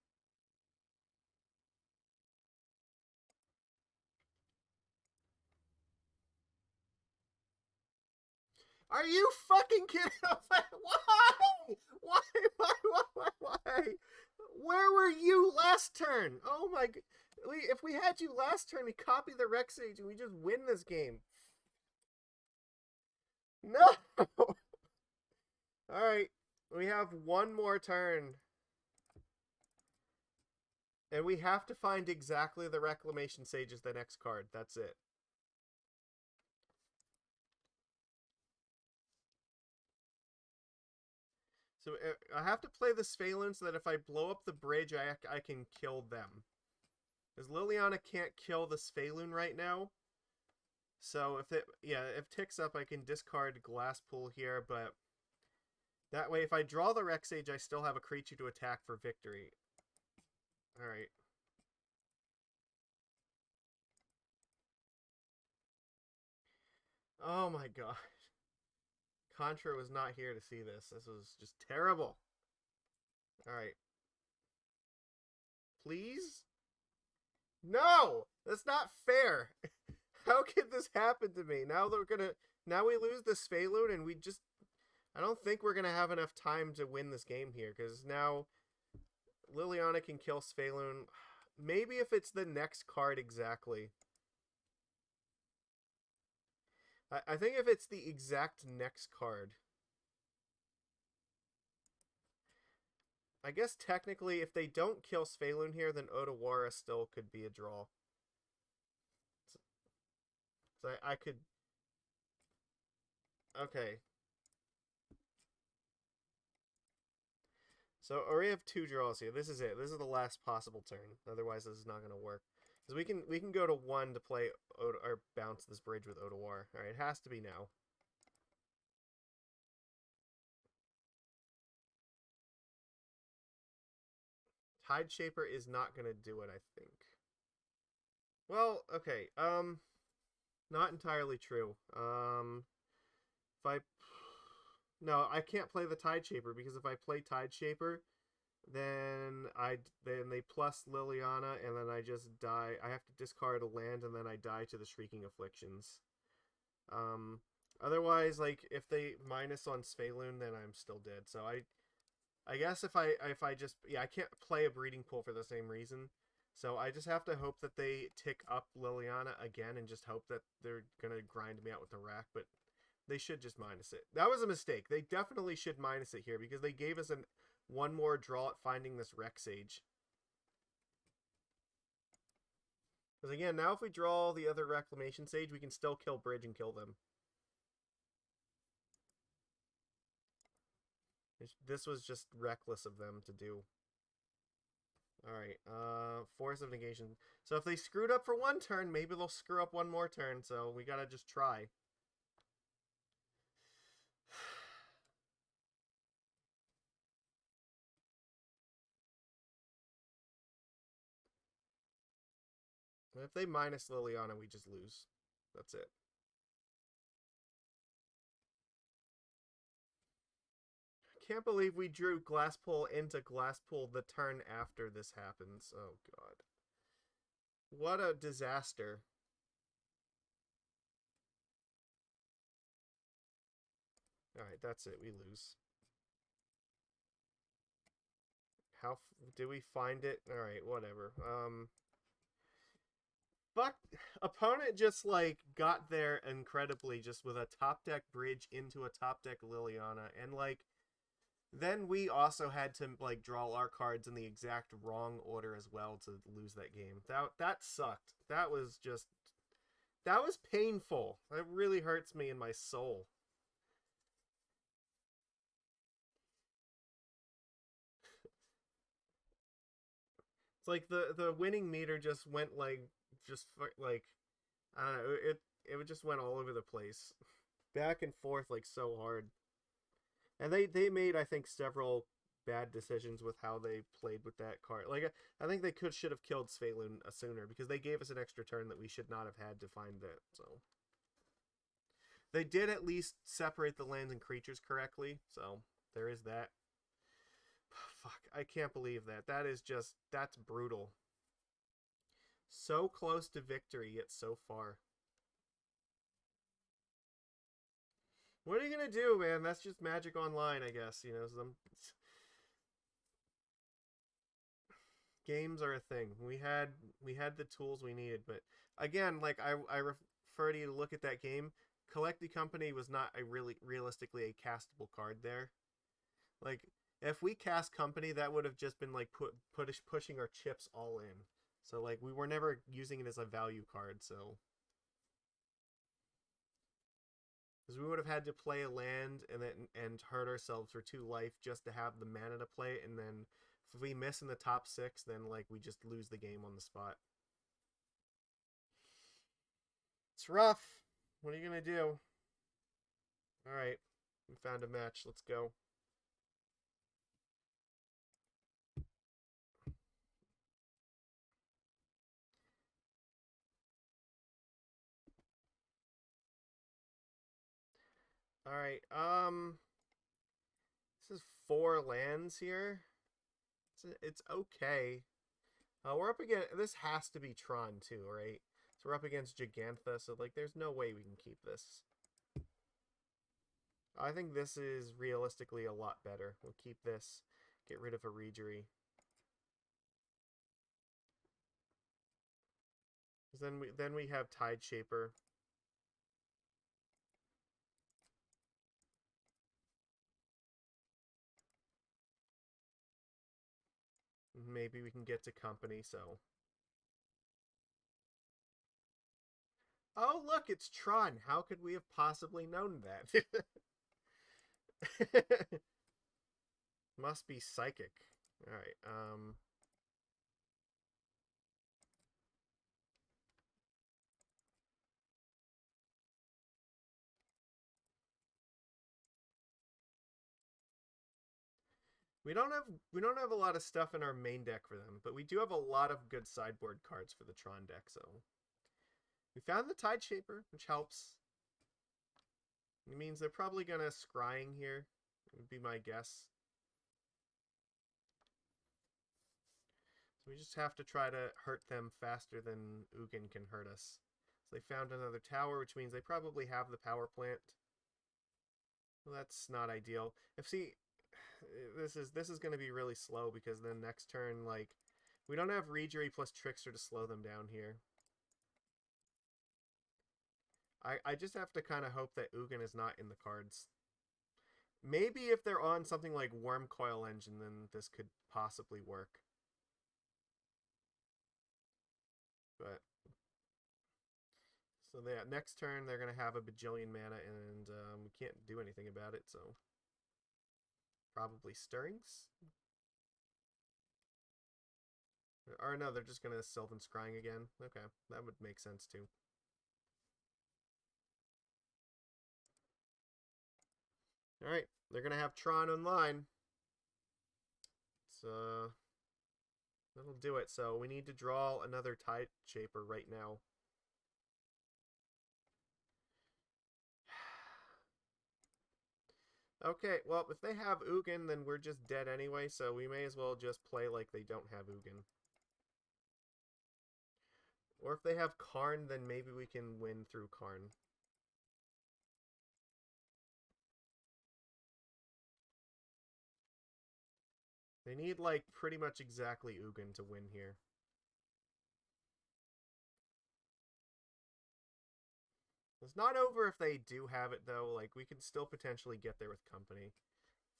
Are you fucking kidding? Why? Why? Where were you last turn? Oh my god. If we had you last turn, we copy the Rec Sage and we just win this game. No! Alright. We have one more turn. And we have to find exactly the Reclamation Sage as the next card. That's it. So I have to play the Svyelun so that if I blow up the bridge, I can kill them. Because Liliana can't kill the Svyelun right now. So if it ticks up, I can discard Glasspool here, but that way if I draw the Rec Sage, I still have a creature to attack for victory. Alright. Oh my god. Contra was not here to see this. This was just terrible. Alright. Please? No! That's not fair! How could this happen to me? Now we lose the Svyelun and I don't think we're gonna have enough time to win this game here, because now Liliana can kill Svyelun. Maybe if it's the next card exactly. I think if it's the exact next card. I guess technically if they don't kill Svyelun here, then Otawara still could be a draw. So I could... Okay. So we have two draws here. This is it. This is the last possible turn. Otherwise, this is not going to work. Because we can go to 1 to play or bounce this bridge with Otawara. All right, it has to be now. Tide Shaper is not going to do it, I think. Well, okay. Not entirely true. If I... No, I can't play the Tide Shaper, because if I play Tide Shaper, then they plus Liliana, and then I just die. I have to discard a land, and then I die to the Shrieking Afflictions. Otherwise, like, if they minus on Svyelun, then I'm still dead. So I guess if I just... Yeah, I can't play a Breeding Pool for the same reason. So I just have to hope that they tick up Liliana again and just hope that they're going to grind me out with the rack, but they should just minus it. That was a mistake. They definitely should minus it here because they gave us one more draw at finding this Rec Sage. Because again, now if we draw the other Reclamation Sage, we can still kill Bridge and kill them. This was just reckless of them to do. Alright, Force of Negation. So if they screwed up for one turn, maybe they'll screw up one more turn, so we gotta just try. If they minus Liliana, we just lose. That's it. Can't believe we drew Glasspool into Glasspool the turn after this happens. Oh, God. What a disaster. Alright, that's it. We lose. How do we find it? Alright, whatever. Fuck. Opponent just, like, got there incredibly just with a top deck Bridge into a top deck Liliana. And, like, then we also had to, like, draw our cards in the exact wrong order as well to lose that game. That sucked. That was just... That was painful. That really hurts me in my soul. It's like the winning meter just went, like, I don't know, it just went all over the place. Back and forth, like, so hard. And they made, I think, several bad decisions with how they played with that card. Like, I think they should have killed Svyelun sooner, because they gave us an extra turn that we should not have had to find that, so... They did at least separate the lands and creatures correctly, so there is that. fuck. I can't believe that. That is just, that's brutal. So close to victory, yet so far. What are you gonna do, man? That's just Magic Online, I guess. You know, some games are a thing. We had the tools we needed, but again, like I refer to you to look at that game. Collecting Company was not a really realistically a castable card there. Like if we cast Company, that would have just been like pushing our chips all in. So like we were never using it as a value card. So because we would have had to play a land and hurt ourselves for 2 life just to have the mana to play it, and then if we miss in the top 6, then like we just lose the game on the spot. It's rough. What are you gonna do? All right, we found a match. Let's go. All right. This is 4 lands here. It's okay. We're up against, this has to be Tron too, right? So we're up against Gigantha, so like there's no way we can keep this. I think this is realistically a lot better. We'll keep this, get rid of a Reejerey. Then we have Tide Shaper. Maybe we can get to Company, so. Oh, look, it's Tron. How could we have possibly known that? Must be psychic. All right. We don't have a lot of stuff in our main deck for them, but we do have a lot of good sideboard cards for the Tron deck, so we found the Tide Shaper, which helps. It means they're probably gonna scrying here, would be my guess. So we just have to try to hurt them faster than Ugin can hurt us. So they found another tower, which means they probably have the power plant. Well, that's not ideal. This is going to be really slow because then next turn, like, we don't have Reejerey plus Trickster to slow them down here. I just have to kind of hope that Ugin is not in the cards. Maybe if they're on something like Worm Coil Engine, then this could possibly work. But so yeah, next turn they're gonna have a bajillion mana, and we can't do anything about it. So probably Stirrings. Or no, they're just gonna Sylvan Scrying again. Okay, that would make sense too. All right, they're gonna have Tron online. So that'll do it. So we need to draw another Tide Shaper right now. Okay, well, if they have Ugin, then we're just dead anyway, so we may as well just play like they don't have Ugin. Or if they have Karn, then maybe we can win through Karn. They need, like, pretty much exactly Ugin to win here. It's not over if they do have it, though. Like, we can still potentially get there with Company.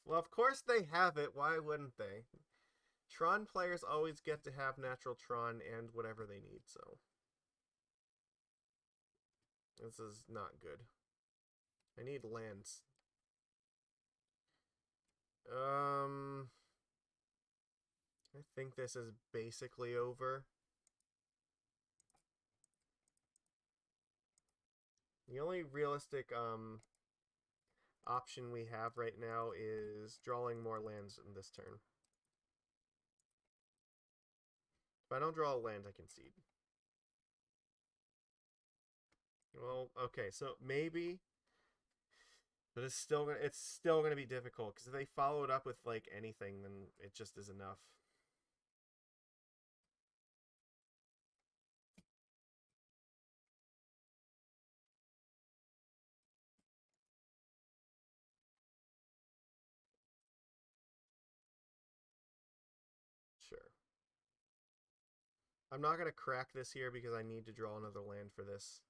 Well, of course they have it. Why wouldn't they? Tron players always get to have natural Tron and whatever they need, so. This is not good. I need lands. I think this is basically over. The only realistic option we have right now is drawing more lands in this turn. If I don't draw a land, I concede. Well, okay, so maybe But it's still gonna be difficult because if they follow it up with like anything, then it just is enough. Sure. I'm not gonna crack this here because I need to draw another land for this.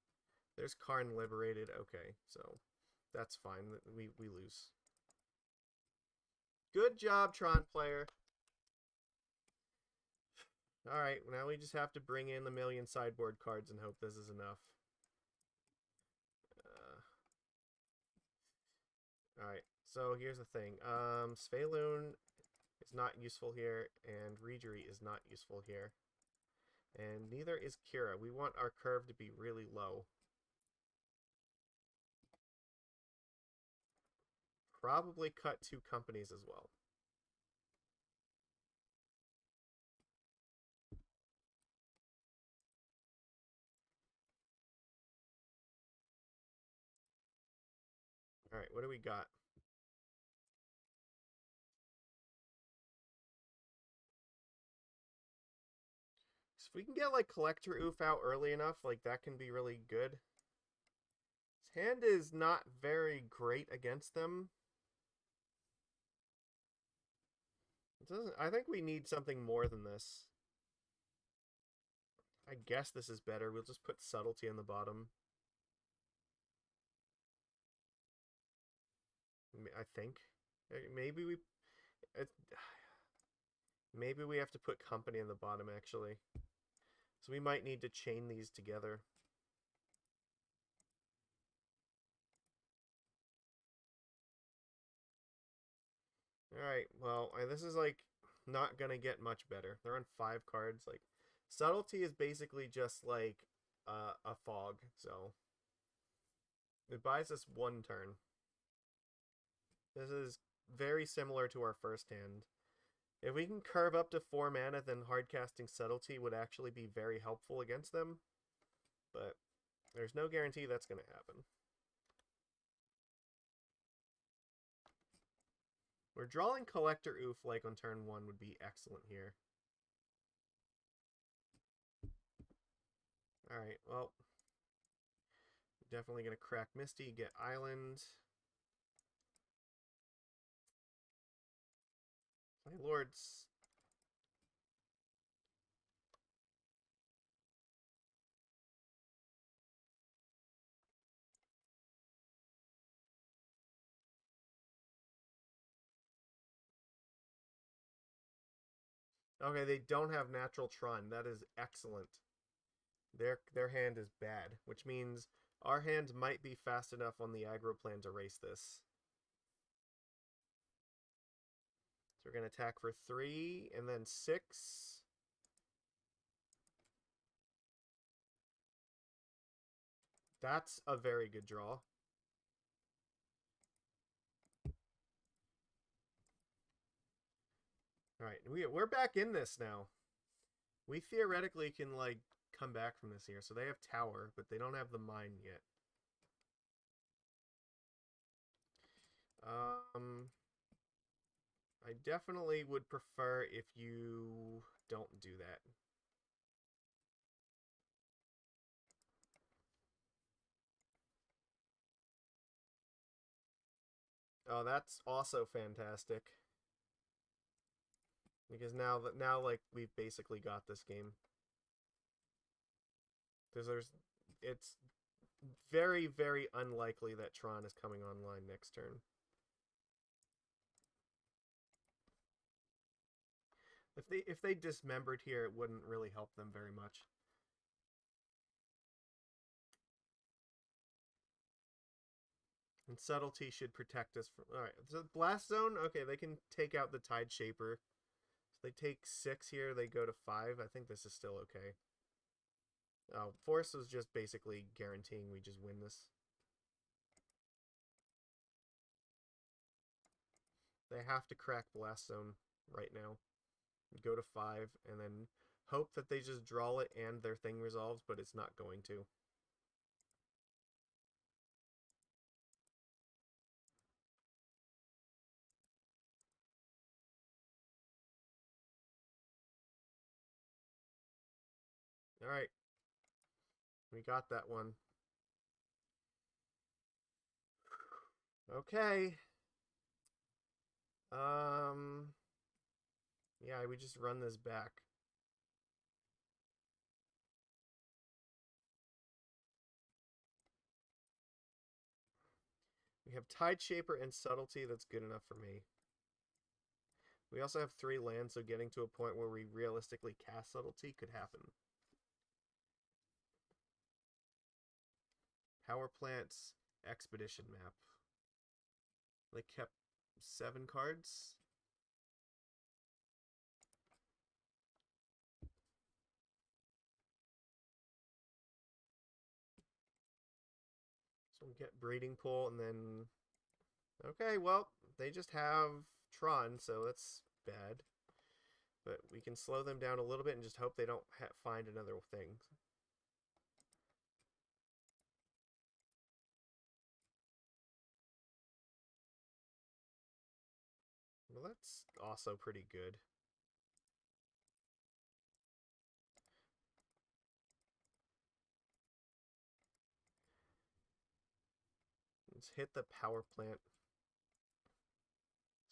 There's Karn liberated. Okay, so that's fine. We lose. Good job, Tron player. Alright, now we just have to bring in the million sideboard cards and hope this is enough. Alright, so here's the thing. Svyelun is not useful here, and Reejerey is not useful here. And neither is Kira. We want our curve to be really low. Probably cut 2 companies as well. Alright, what do we got? So if we can get like Collector Ouphe out early enough, like that can be really good. His hand is not very great against them. It doesn't. I think we need something more than this. I guess this is better. We'll just put Subtlety on the bottom. I think. Maybe we... Maybe we have to put Company on the bottom, actually. So we might need to chain these together. Alright, well, this is, like, not gonna get much better. They're on 5 cards. Like, Subtlety is basically just, like, a fog, so... It buys us 1 turn. This is very similar to our first hand. If we can curve up to 4 mana, then hardcasting Subtlety would actually be very helpful against them. But there's no guarantee that's going to happen. We're drawing Collector Ouphe like on turn 1 would be excellent here. Alright, well. Definitely going to crack Misty, get Island. Play Lords. Okay, they don't have natural Tron. That is excellent. Their hand is bad, which means our hand might be fast enough on the aggro plan to race this. So we're going to attack for 3 and then 6. That's a very good draw. Alright, we're back in this now. We theoretically can, like, come back from this here. So they have Tower, but they don't have the Mine yet. I definitely would prefer if you don't do that. Oh, that's also fantastic. Because now like we've basically got this game. Because it's very, very unlikely that Tron is coming online next turn. If they dismembered here, it wouldn't really help them very much. And Subtlety should protect us from... Alright, so Blast Zone, okay, they can take out the Tide Shaper. So they take 6 here, they go to 5. I think this is still okay. Oh, Force was just basically guaranteeing we just win this. They have to crack Blast Zone right now. Go to 5, and then hope that they just draw it and their thing resolves, but it's not going to. Alright. We got that one. Okay. Yeah, we just run this back. We have Tide Shaper and Subtlety. That's good enough for me. We also have 3 lands, so getting to a point where we realistically cast Subtlety could happen. Power Plants, Expedition Map. They kept 7 cards. So we get Breeding Pool, and then... Okay, well, they just have Tron, so that's bad. But we can slow them down a little bit and just hope they don't find another thing. Well, that's also pretty good. Let's hit the power plant.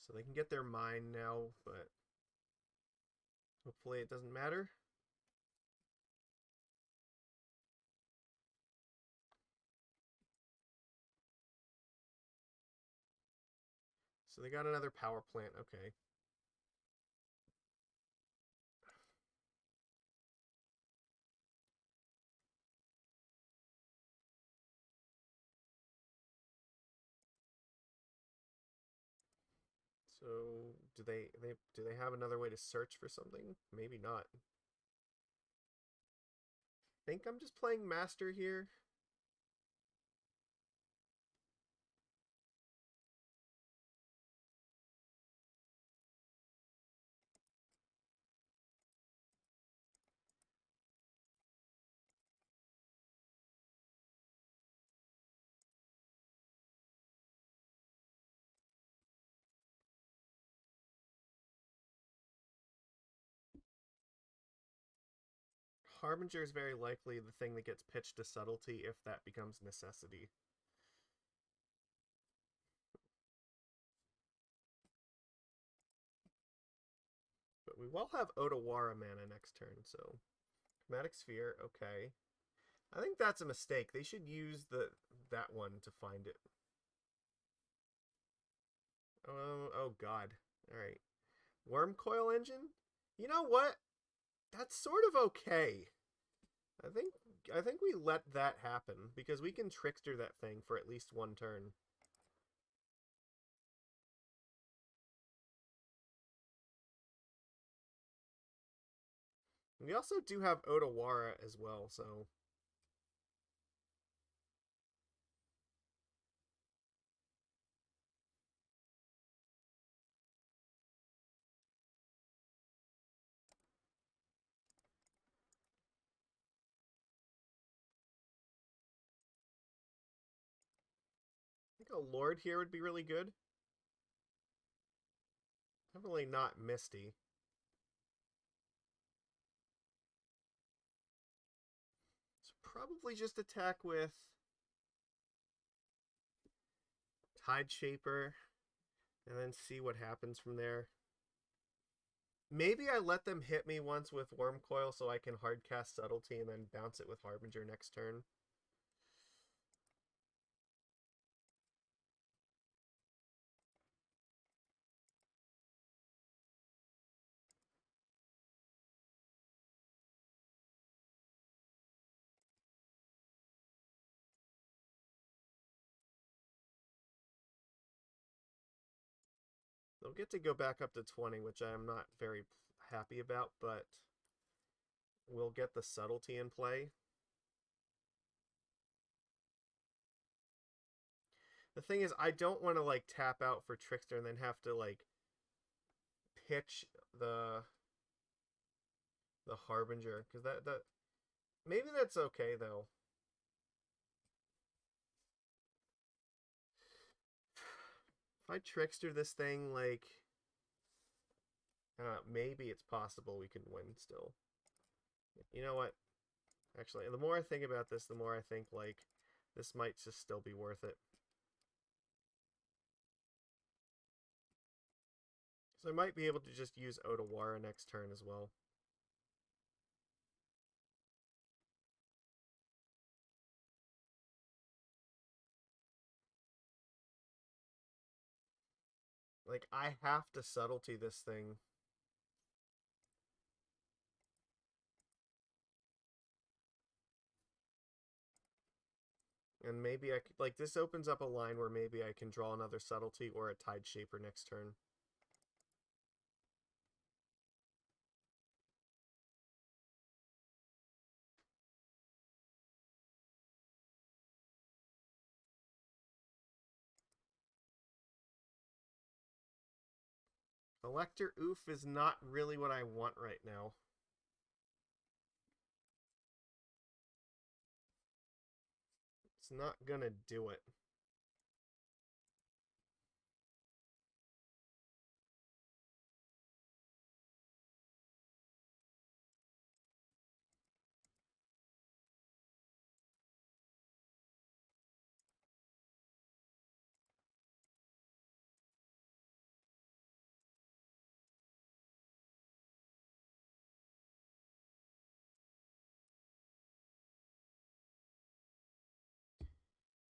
So they can get their mine now, but hopefully it doesn't matter. So they got another power plant, okay. So do they have another way to search for something? Maybe not. I think I'm just playing Master here. Harbinger is very likely the thing that gets pitched to Subtlety if that becomes necessity. But we will have Otawara mana next turn, so... Chromatic Sphere, okay. I think that's a mistake. They should use that one to find it. Oh god. Alright. Worm Coil Engine? You know what? That's sort of okay. I think we let that happen because we can Trickster that thing for at least 1 turn. We also do have Otawara as well, so... I think a Lord here would be really good. Definitely not Misty. So probably just attack with Tide Shaper and then see what happens from there. Maybe I let them hit me once with Worm Coil so I can hardcast Subtlety and then bounce it with Harbinger next turn. They'll get to go back up to 20, which I'm not very happy about, but we'll get the Subtlety in play. The thing is, I don't want to, like, tap out for Trickster and then have to, like, pitch the Harbinger, because that maybe that's okay, though. If I Trickster this thing, like... maybe it's possible we can win still. You know what? Actually, the more I think about this, the more I think, like, this might just still be worth it. So I might be able to just use Otawara next turn as well. Like, I have to Subtlety this thing. And maybe I could, like, this opens up a line where maybe I can draw another Subtlety or a Tide Shaper next turn. Collector Ouphe is not really what I want right now. It's not gonna do it.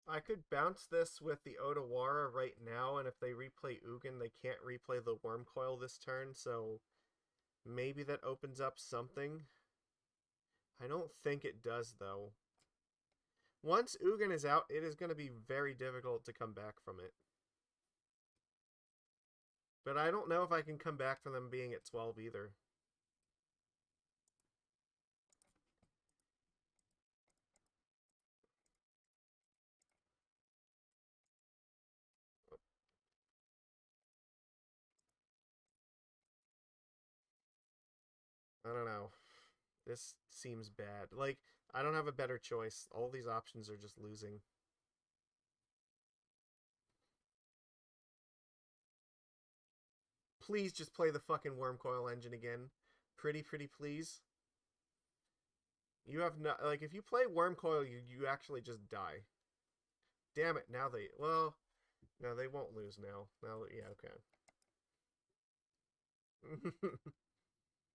I could bounce this with the Otawara right now, and if they replay Ugin, they can't replay the Wormcoil this turn, so maybe that opens up something. I don't think it does, though. Once Ugin is out, it is going to be very difficult to come back from it. But I don't know if I can come back from them being at 12 either. I don't know. This seems bad. Like, I don't have a better choice. All these options are just losing. Please just play the fucking Wormcoil engine again. Pretty please. You have not, like, if you play Wormcoil, you actually just die. Damn it, now they, well, no, they won't lose now. Now, yeah, okay.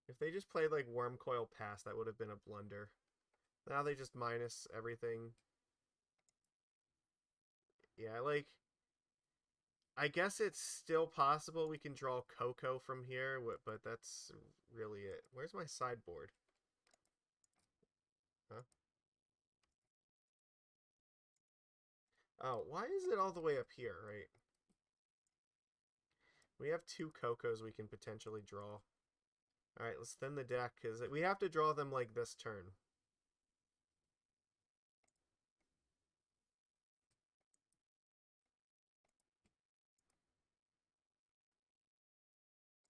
If they just played, like, Wormcoil Pass, that would have been a blunder. Now they just minus everything. Yeah, like, I guess it's still possible we can draw Coco from here, but that's really it. Where's my sideboard? Huh? Oh, why is it all the way up here, right? We have two Cocos we can potentially draw. Alright, let's thin the deck, because we have to draw them like this turn.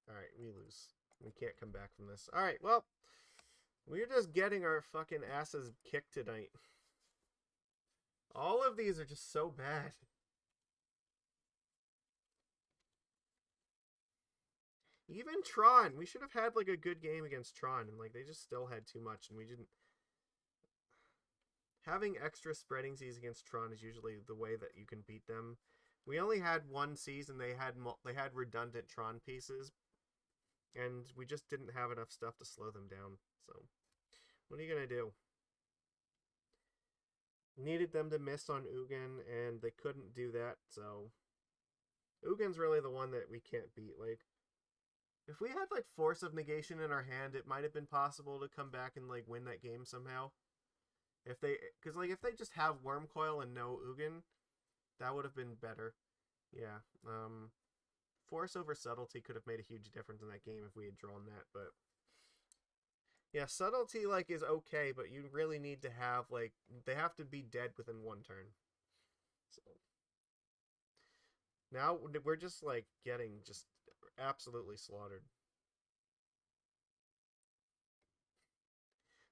Alright, we lose. We can't come back from this. Alright, well, we're just getting our fucking asses kicked tonight. All of these are just so bad. Even Tron, we should have had like a good game against Tron, and like they just still had too much, and we didn't. Having extra spreading seas against Tron is usually the way that you can beat them. We only had one season; they had redundant Tron pieces, and we just didn't have enough stuff to slow them down. So, what are you gonna do? Needed them to miss on Ugin, and they couldn't do that. So, Ugin's really the one that we can't beat. Like, if we had like Force of Negation in our hand, it might have been possible to come back and like win that game somehow. If they, because like if they just have Wormcoil and no Ugin, that would have been better. Yeah. Force over Subtlety could have made a huge difference in that game if we had drawn that, but yeah, Subtlety like is okay, but you really need to have like they have to be dead within one turn. So now we're just like getting just absolutely slaughtered.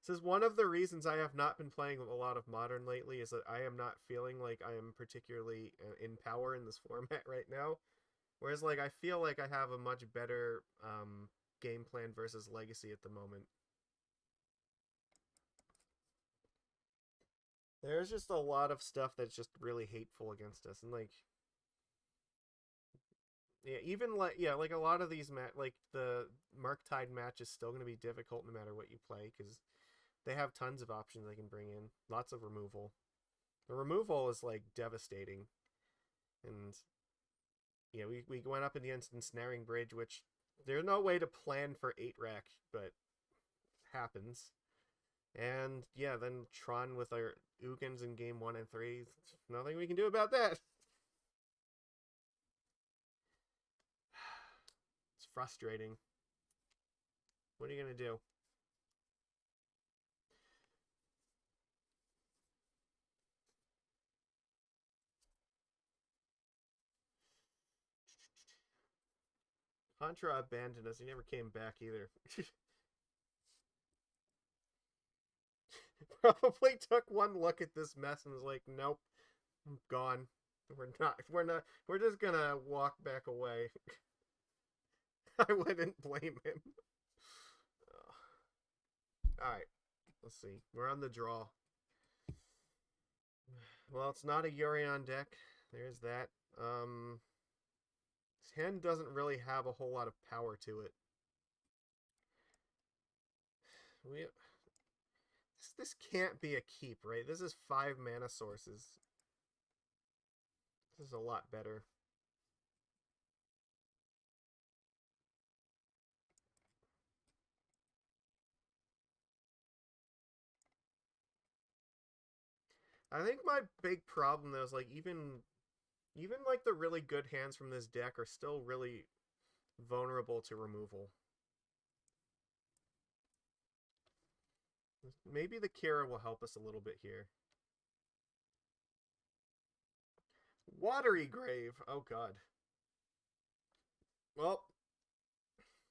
Says one of the reasons I have not been playing a lot of Modern lately is that I am not feeling like I am particularly in power in this format right now. Whereas, like, I feel like I have a much better game plan versus Legacy at the moment. There's just a lot of stuff that's just really hateful against us, and like, yeah, even like like a lot of these like the Murktide match is still going to be difficult no matter what you play because they have tons of options they can bring in, lots of removal. The removal is like devastating, and yeah, we went up against Ensnaring Bridge, which there's no way to plan for 8 rack, but happens. And yeah, then Tron with our Ugins in game 1 and 3. Nothing we can do about that. It's frustrating. What are you going to do? Contra abandoned us. He never came back either. Probably took one look at this mess and was like, nope, I'm gone. We're just gonna walk back away. I wouldn't blame him. Alright, let's see. We're on the draw. Well, it's not a Yorion deck. There's that. His hand doesn't really have a whole lot of power to it. This can't be a keep, right? This is 5 mana sources. This is a lot better. I think my big problem though is like even like the really good hands from this deck are still really vulnerable to removal. Maybe the Kira will help us a little bit here. Watery Grave. Oh god. Well,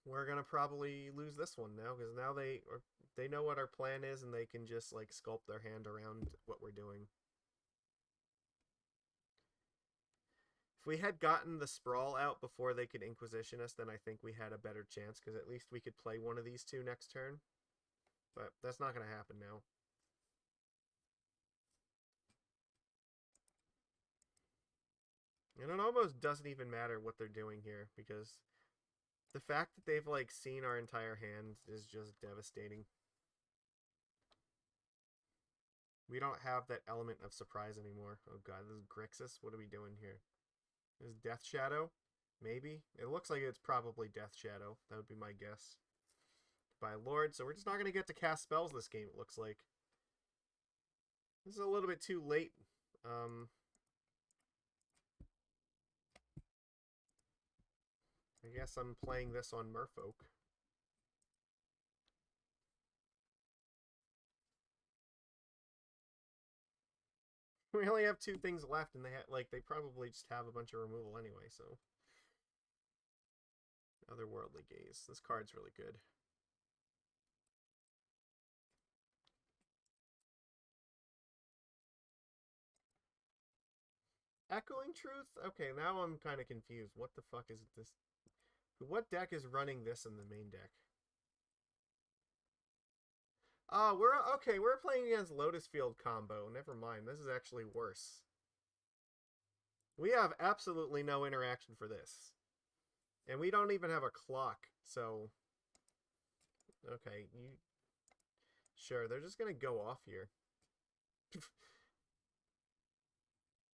we're gonna probably lose this one now because now they know what our plan is and they can just like sculpt their hand around what we're doing. If we had gotten the Sprawl out before they could Inquisition us, then I think we had a better chance because at least we could play one of these two next turn. But that's not going to happen now. And it almost doesn't even matter what they're doing here because the fact that they've like seen our entire hand is just devastating. We don't have that element of surprise anymore. Oh god, this is Grixis. What are we doing here? Is Death Shadow? Maybe? It looks like it's probably Death Shadow. That would be my guess. By Lord, so we're just not going to get to cast spells this game, it looks like. This is a little bit too late. I guess I'm playing this on Merfolk. We only have 2 things left, and they probably just have a bunch of removal anyway, so. Otherworldly Gaze. This card's really good. Echoing Truth? Okay, now I'm kind of confused. What the fuck is this? What deck is running this in the main deck? we're playing against Lotus Field combo. Never mind, this is actually worse. We have absolutely no interaction for this. And we don't even have a clock, so... Okay, Sure, they're just gonna go off here.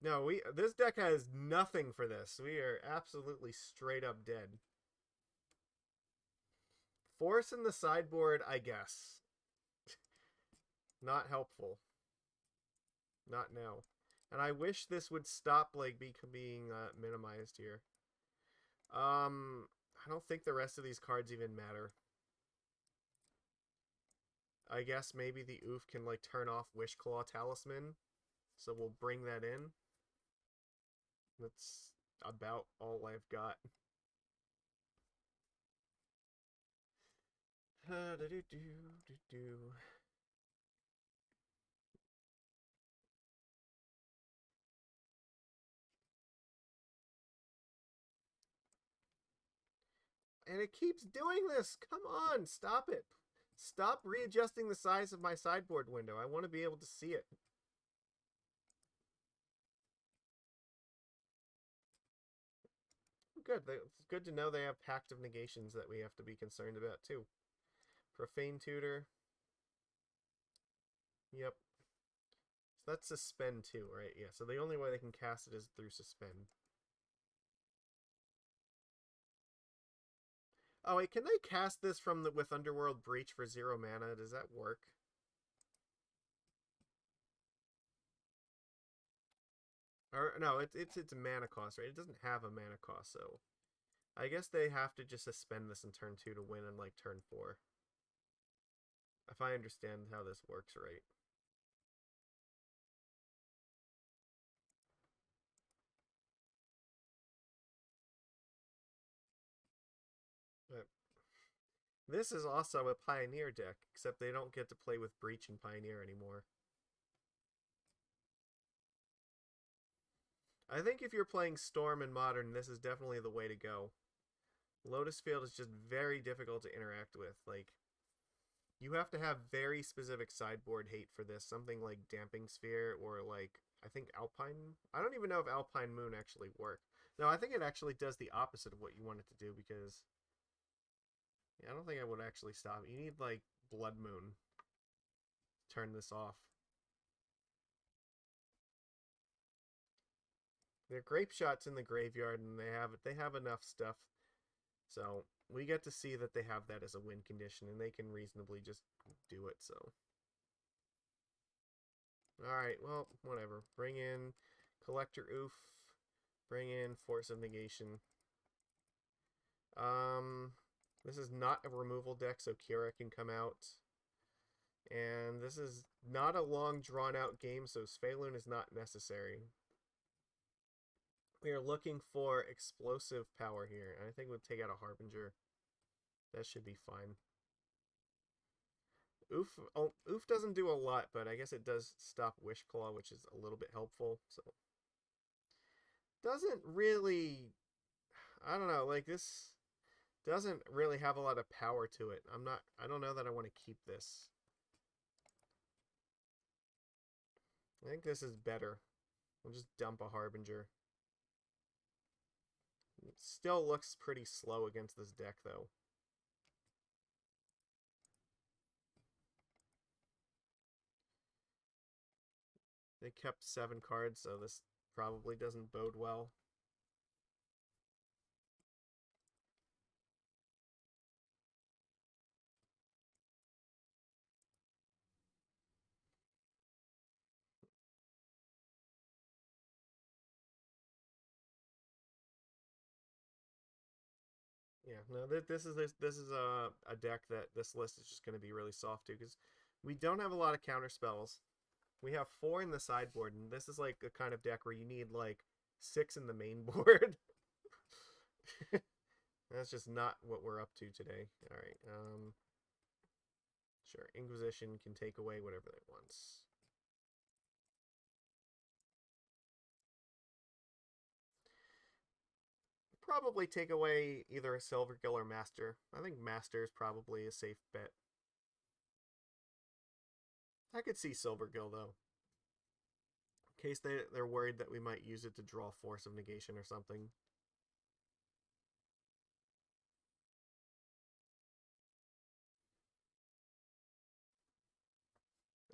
No, this deck has nothing for this. We are absolutely straight up dead. Force in the sideboard, I guess. Not helpful. Not now. And I wish this would stop like being minimized here. I don't think the rest of these cards even matter. I guess maybe the Ouphe can like turn off Wishclaw Talisman. So we'll bring that in. That's about all I've got. And it keeps doing this. Come on, stop it. Stop readjusting the size of my sideboard window. I want to be able to see it. good. It's good to know they have Pact of Negations that we have to be concerned about, too. Profane Tutor. Yep. So that's Suspend, too, right? Yeah, so the only way they can cast it is through Suspend. Oh, wait, can they cast this from with Underworld Breach for 0 mana? Does that work? Or, no, it's a mana cost, right? It doesn't have a mana cost, so... I guess they have to just suspend this in turn 2 to win in, like, turn 4. If I understand how this works right. But this is also a Pioneer deck, except they don't get to play with Breach and Pioneer anymore. I think if you're playing Storm in Modern, this is definitely the way to go. Lotus Field is just very difficult to interact with. Like, you have to have very specific sideboard hate for this. Something like Damping Sphere or, like, I think Alpine... I don't even know if Alpine Moon actually worked. No, I think it actually does the opposite of what you want it to do, because... Yeah, I don't think I would actually stop. You need, like, Blood Moon to turn this off. They're Grape Shots in the graveyard, and they have enough stuff. So we get to see that they have that as a win condition, and they can reasonably just do it. So, all right, well, whatever. Bring in Collector Ouphe. Bring in Force of Negation. This is not a removal deck, so Kira can come out. And this is not a long, drawn-out game, so Svyelun is not necessary. We are looking for explosive power here, and I think we'll take out a Harbinger. That should be fine. Ouphe doesn't do a lot, but I guess it does stop Wishclaw, which is a little bit helpful. So doesn't really, I don't know, like this doesn't really have a lot of power to it. I don't know that I want to keep this. I think this is better. We'll just dump a Harbinger. It still looks pretty slow against this deck, though. They kept 7 cards, so this probably doesn't bode well. Yeah, no, this is a deck that this list is just going to be really soft to, because we don't have a lot of counter spells. We have 4 in the sideboard, and this is like a kind of deck where you need like 6 in the main board. That's just not what we're up to today. All right, sure. Inquisition can take away whatever it wants. Probably take away either a Silvergill or Master. I think Master is probably a safe bet. I could see Silvergill, though. In case they're worried that we might use it to draw Force of Negation or something.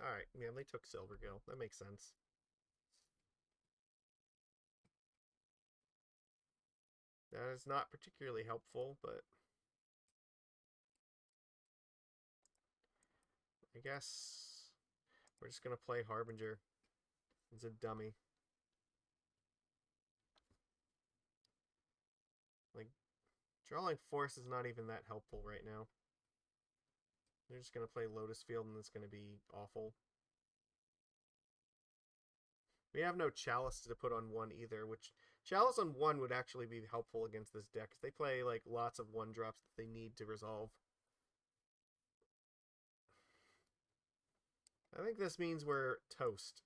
Alright, yeah, they took Silvergill. That makes sense. That is not particularly helpful, but I guess we're just going to play Harbinger. It's a dummy. Like, drawing Force is not even that helpful right now. They're just going to play Lotus Field, and it's going to be awful. We have no Chalice to put on 1 either, which Chalice on 1 would actually be helpful against this deck, because they play like lots of 1-drops that they need to resolve. I think this means we're toast.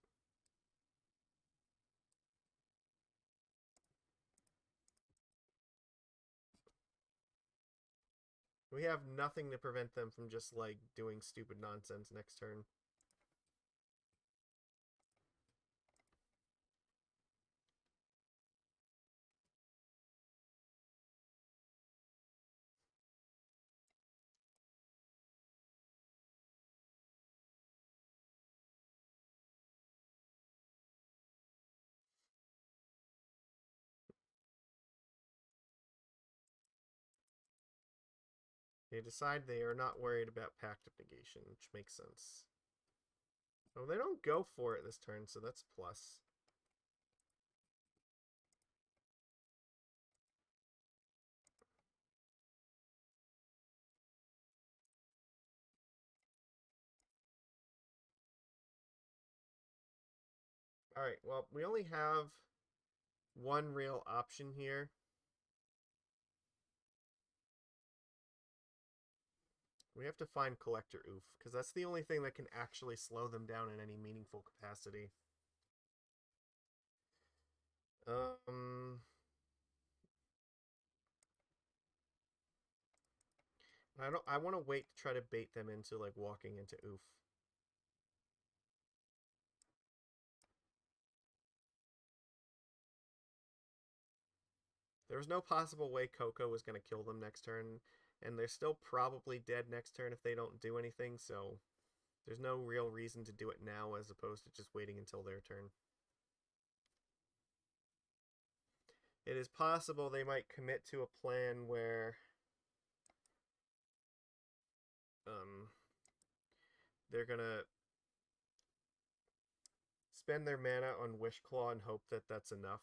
We have nothing to prevent them from just, like, doing stupid nonsense next turn. They decide they are not worried about Pact of Negation, which makes sense. Oh, they don't go for it this turn, so that's a plus. Alright, well, we only have one real option here. We have to find Collector Ouphe, because that's the only thing that can actually slow them down in any meaningful capacity. I want to wait to try to bait them into like walking into Ouphe. There was no possible way Coco was going to kill them next turn, and they're still probably dead next turn if they don't do anything, so there's no real reason to do it now as opposed to just waiting until their turn. It is possible they might commit to a plan where they're going to spend their mana on Wishclaw and hope that that's enough.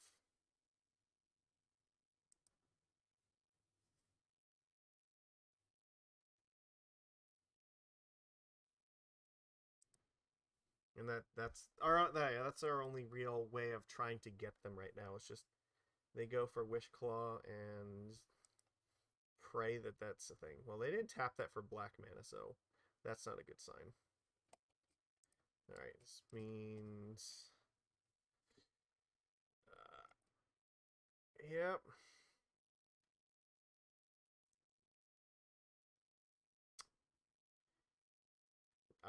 And that's our only real way of trying to get them right now. It's just they go for Wishclaw and pray that that's the thing. Well, they didn't tap that for black mana, so that's not a good sign. Alright, this means... yep.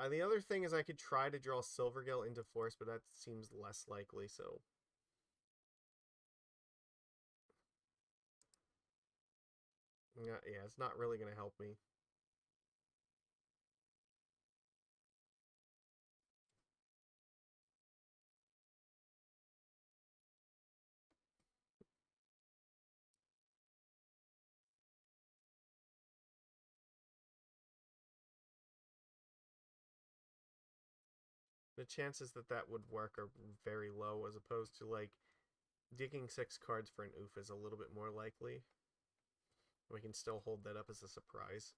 The other thing is I could try to draw Silvergill into Force, but that seems less likely, so... yeah, it's not really going to help me. The chances that that would work are very low, as opposed to, like, digging 6 cards for an Ouphe is a little bit more likely. We can still hold that up as a surprise.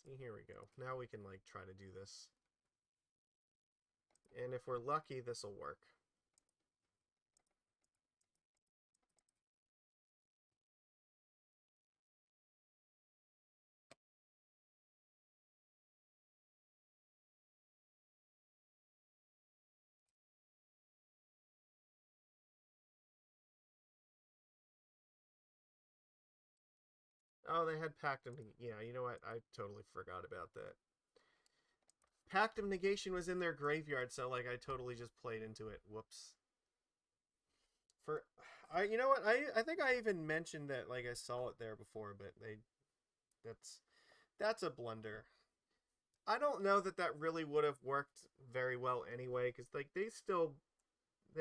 See, here we go. Now we can, like, try to do this. And if we're lucky, this will work. Oh, they had Pact of Negation. Yeah, you know what? I totally forgot about that. Pact of Negation was in their graveyard, so like I totally just played into it. Whoops. You know what? I think I even mentioned that like I saw it there before, but that's a blunder. I don't know that that really would have worked very well anyway, because like they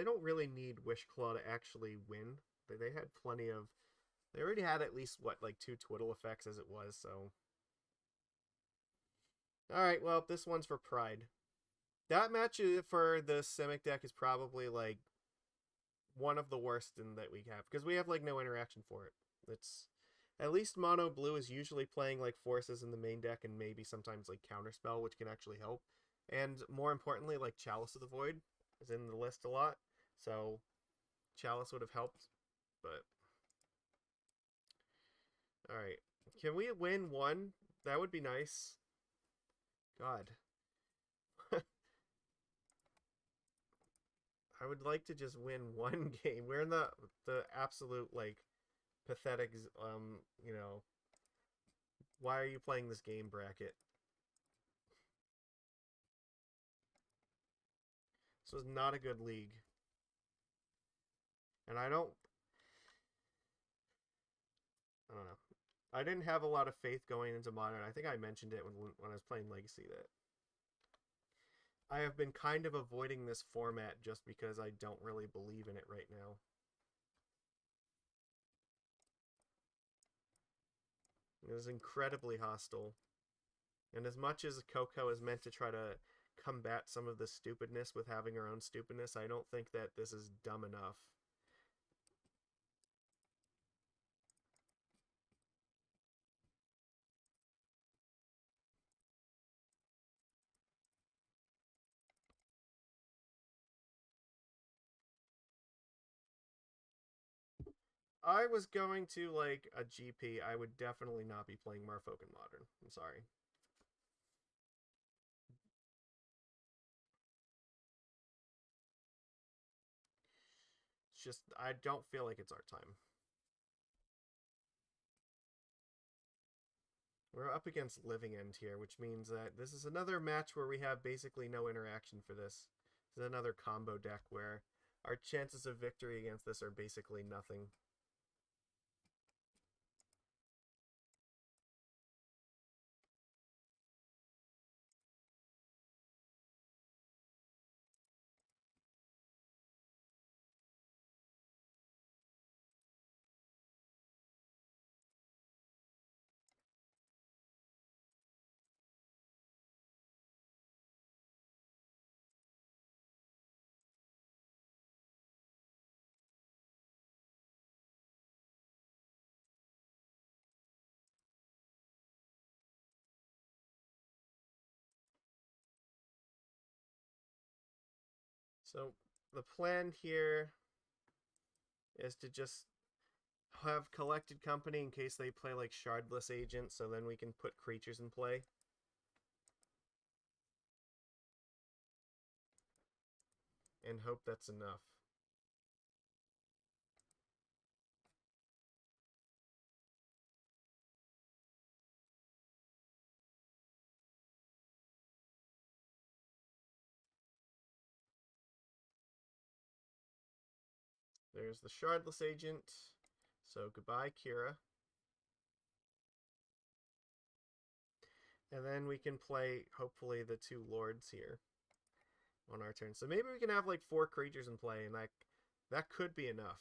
don't really need Wishclaw to actually win. They had plenty of. They already had at least what, like 2 twiddle effects as it was, so. Alright, well, this one's for Pride. That match for the Simic deck is probably like one of the worst in that we have, because we have like no interaction for it. It's at least mono blue is usually playing like forces in the main deck and maybe sometimes like counterspell, which can actually help. And more importantly, like Chalice of the Void is in the list a lot, so Chalice would have helped, but alright. Can we win one? That would be nice. God. I would like to just win one game. We're in the absolute, like, pathetic, you know, why are you playing this game bracket? This was not a good league. And I don't know. I didn't have a lot of faith going into Modern. I think I mentioned it when I was playing Legacy that I have been kind of avoiding this format just because I don't really believe in it right now. It is incredibly hostile. And as much as Coco is meant to try to combat some of the stupidness with having her own stupidness, I don't think that this is dumb enough. I was going to, like, a GP, I would definitely not be playing Merfolk in Modern. I'm sorry. It's just, I don't feel like it's our time. We're up against Living End here, which means that this is another match where we have basically no interaction for this. This is another combo deck where our chances of victory against this are basically nothing. So the plan here is to just have Collected Company in case they play like Shardless Agent, so then we can put creatures in play. And hope that's enough. There's the Shardless Agent. So goodbye, Kira. And then we can play, hopefully, the two Lords here on our turn. So maybe we can have like 4 creatures in play, and that could be enough.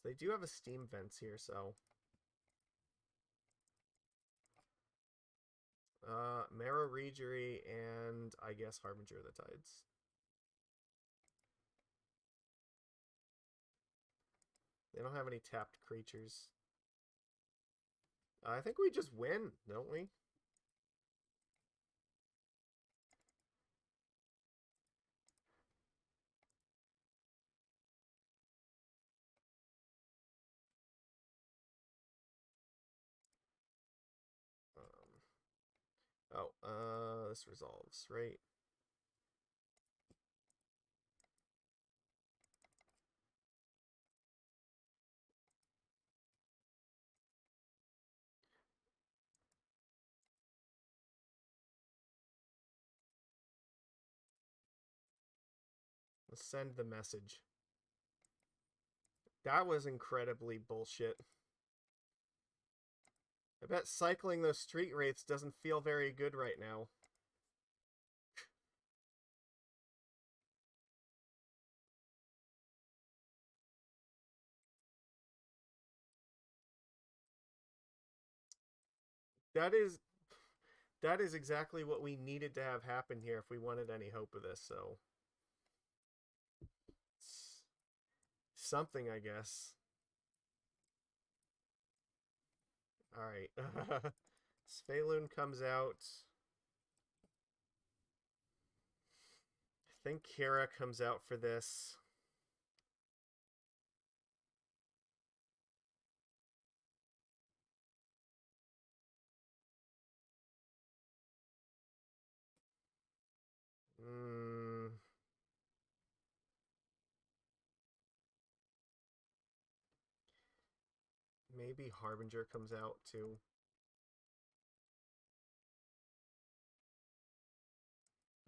So they do have a Steam Vents here, so... Merrow Reejerey and I guess Harbinger of the Tides. They don't have any tapped creatures. I think we just win, don't we? This resolves, right? Let's send the message. That was incredibly bullshit. I bet cycling those street wraiths doesn't feel very good right now. That is exactly what we needed to have happen here if we wanted any hope of this, so it's something, I guess. Alright. Svyelun comes out. I think Kira comes out for this. Maybe Harbinger comes out too.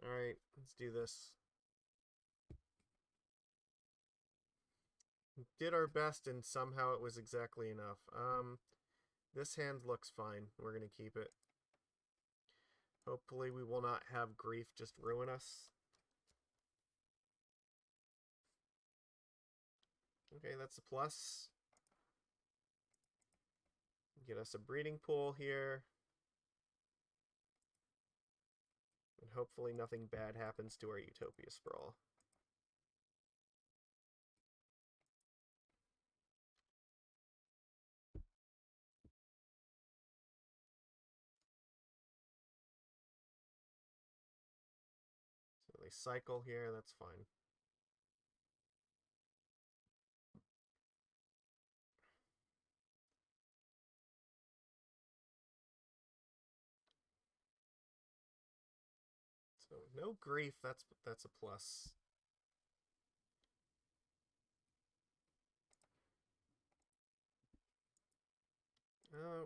Alright, let's do this. Did our best and somehow it was exactly enough. This hand looks fine. We're going to keep it. Hopefully we will not have grief just ruin us. Okay, that's a plus. Get us a breeding pool here. And hopefully nothing bad happens to our Utopia Sprawl. So they cycle here, that's fine. So no grief, that's a plus.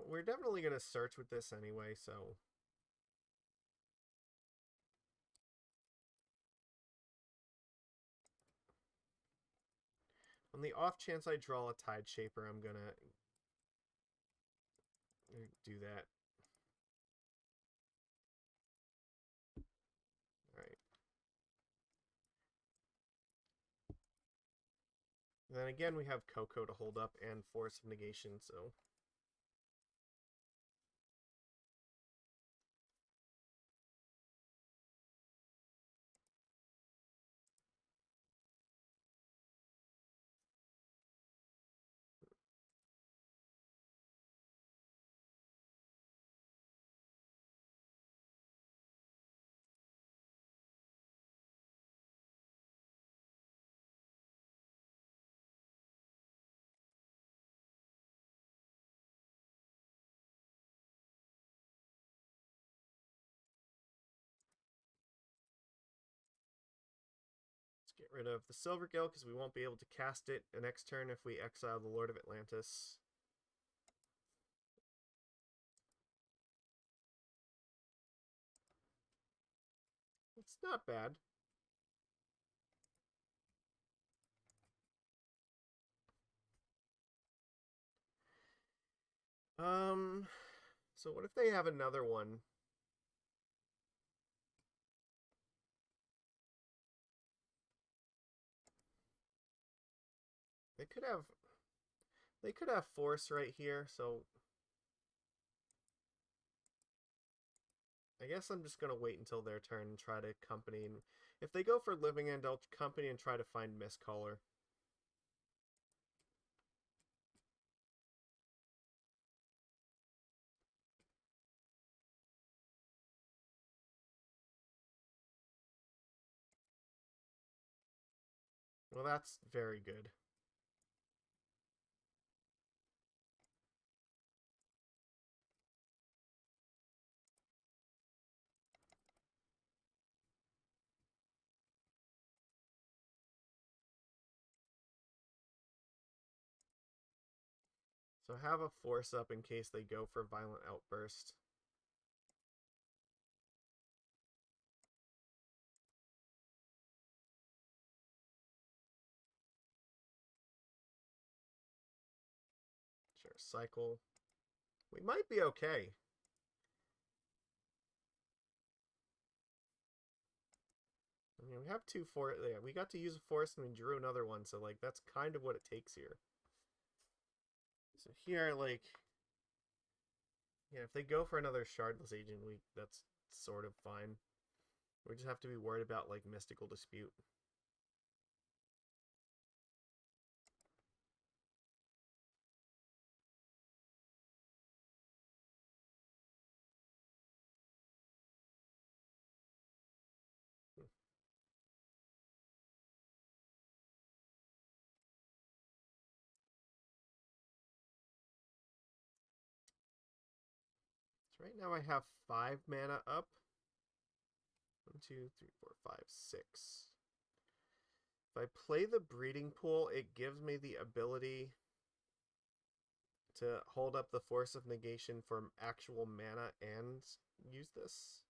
We're definitely going to search with this anyway, so... On the off chance I draw a Tide Shaper, I'm going to do that. Alright. And then again, we have Coco to hold up and Force of Negation, so... Get rid of the Silvergill because we won't be able to cast it the next turn if we exile the Lord of Atlantis. It's not bad. So what if they have another one? They could have force right here, so I guess I'm just gonna wait until their turn and try to company. And if they go for Living End, I'll company and try to find Mistcaller. Well, that's very good. So have a force up in case they go for Violent Outburst. Sure, cycle. We might be okay. I mean, we have two force. Yeah, we got to use a force and we drew another one, so like that's kind of what it takes here. So here, like, yeah, if they go for another Shardless Agent, that's sort of fine. We just have to be worried about like Mystical Dispute. So right now I have 5 mana up. 1, 2, 3, 4, 5, 6. If I play the Breeding Pool, it gives me the ability to hold up the Force of Negation for actual mana and use this.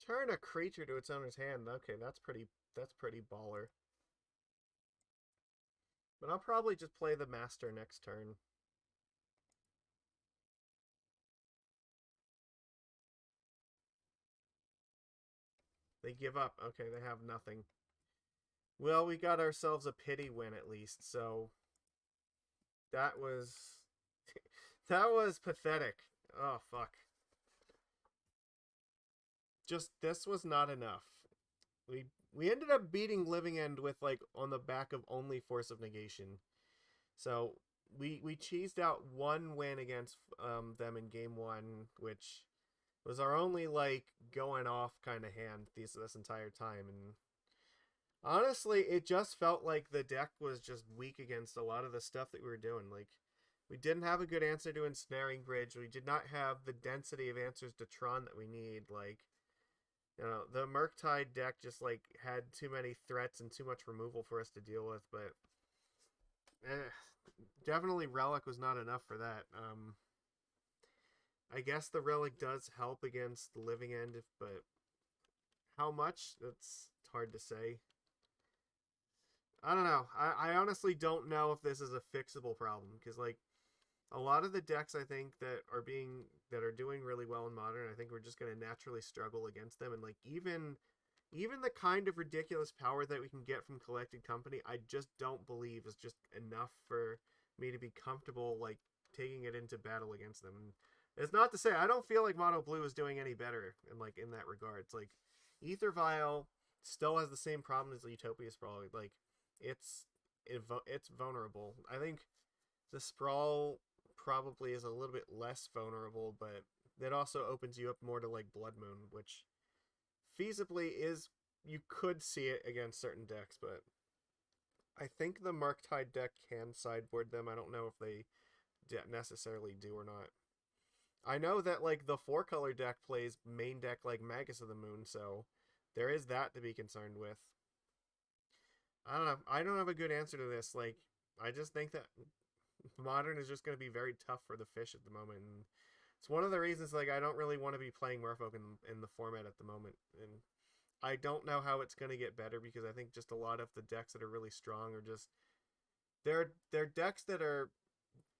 Turn a creature to its owner's hand. Okay, that's pretty baller. But I'll probably just play the Master next turn. They give up. Okay, they have nothing. Well, we got ourselves a pity win at least, so that was that was pathetic. Oh fuck. Just this was not enough. We ended up beating Living End with like on the back of only Force of Negation. So we cheesed out one win against them in game one, which was our only like going off kind of hand this entire time. And honestly, it just felt like the deck was just weak against a lot of the stuff that we were doing. Like we didn't have a good answer to Ensnaring Bridge. We did not have the density of answers to Tron that we need. Like, you know, the Murktide deck just like had too many threats and too much removal for us to deal with. But definitely Relic was not enough for that. I guess the Relic does help against Living End, but how much? That's hard to say. I don't know. I honestly don't know if this is a fixable problem because like a lot of the decks I think that are doing really well in Modern, I think we're just going to naturally struggle against them. And like even the kind of ridiculous power that we can get from Collected Company, I just don't believe is just enough for me to be comfortable like taking it into battle against them. And it's not to say I don't feel like Mono Blue is doing any better in that regard. It's like Ether Vial still has the same problem as the Utopia Sprawl. Like it's vulnerable. I think the Sprawl probably is a little bit less vulnerable, but it also opens you up more to like Blood Moon, which feasibly is you could see it against certain decks, but I think the Murktide deck can sideboard them. I don't know if they necessarily do or not. I know that like the 4-color deck plays main deck like Magus of the Moon, so there is that to be concerned with. I don't know. I don't have a good answer to this. Like, I just think that Modern is just going to be very tough for the fish at the moment. And it's one of the reasons like I don't really want to be playing Merfolk in the format at the moment. And I don't know how it's going to get better because I think just a lot of the decks that are really strong are just they're decks that are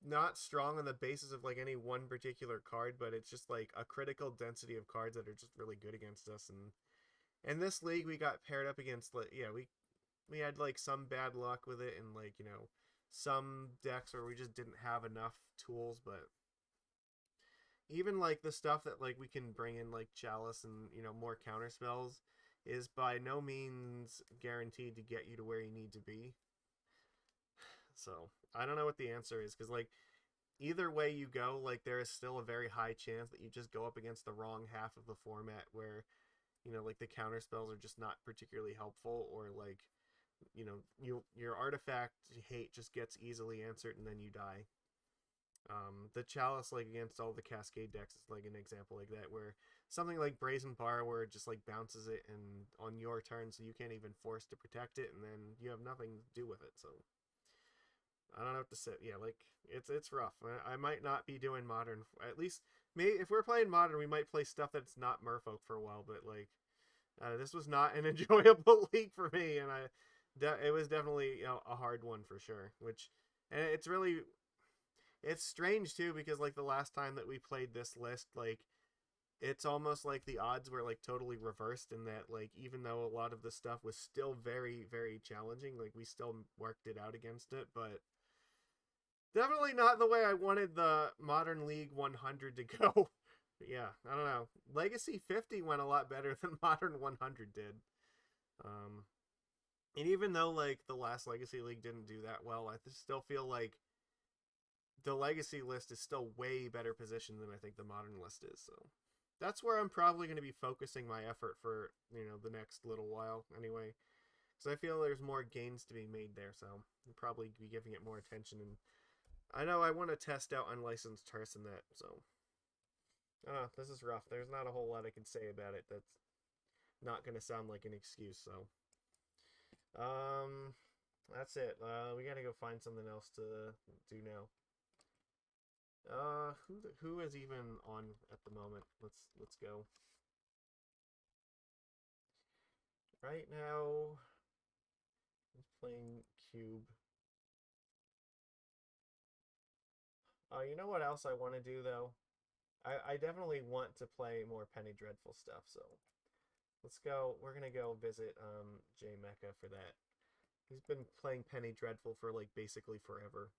not strong on the basis of like any one particular card, but it's just like a critical density of cards that are just really good against us. And in this league, we got paired up against like we had like some bad luck with it, and like some decks where we just didn't have enough tools. But even like the stuff that like we can bring in like Chalice and more counter spells is by no means guaranteed to get you to where you need to be. So I don't know what the answer is because like either way you go, like there is still a very high chance that you just go up against the wrong half of the format where like the counter spells are just not particularly helpful, or like your artifact hate just gets easily answered and then you die. The Chalice, like against all the Cascade decks, is like an example like that, where something like Brazen Borrower just like bounces it and on your turn, so you can't even force to protect it, and then you have nothing to do with it. So I don't know what to say. Yeah, like it's rough. I might not be doing Modern. At least maybe if we're playing Modern, we might play stuff that's not Merfolk for a while. But like this was not an enjoyable league for me, and it was definitely a hard one for sure. And it's strange too because like the last time that we played this list, like it's almost like the odds were like totally reversed in that like even though a lot of the stuff was still very very challenging, like we still worked it out against it, but definitely not the way I wanted the Modern League 100 to go. Yeah, I don't know. Legacy 50 went a lot better than Modern 100 did. And even though like the last Legacy League didn't do that well, I still feel like the Legacy list is still way better positioned than I think the Modern list is. So that's where I'm probably going to be focusing my effort for the next little while anyway, because I feel there's more gains to be made there. So I'll probably be giving it more attention. And I know I want to test out Unlicensed Terse in that. So this is rough. There's not a whole lot I can say about it that's not going to sound like an excuse. So that's it. We got to go find something else to do now. Who is even on at the moment? Let's go. right now, he's playing Cube. You know what else I want to do, though? I definitely want to play more Penny Dreadful stuff, so let's go. We're going to go visit J Mecha for that. He's been playing Penny Dreadful for, like, basically forever.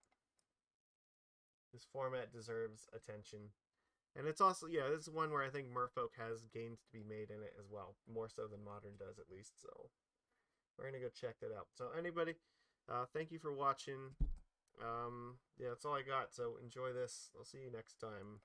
This format deserves attention. And it's also, yeah, this is one where I think Merfolk has gains to be made in it as well. More so than Modern does, at least. So we're going to go check that out. So anybody, thank you for watching. Yeah, that's all I got. So enjoy this. I'll see you next time.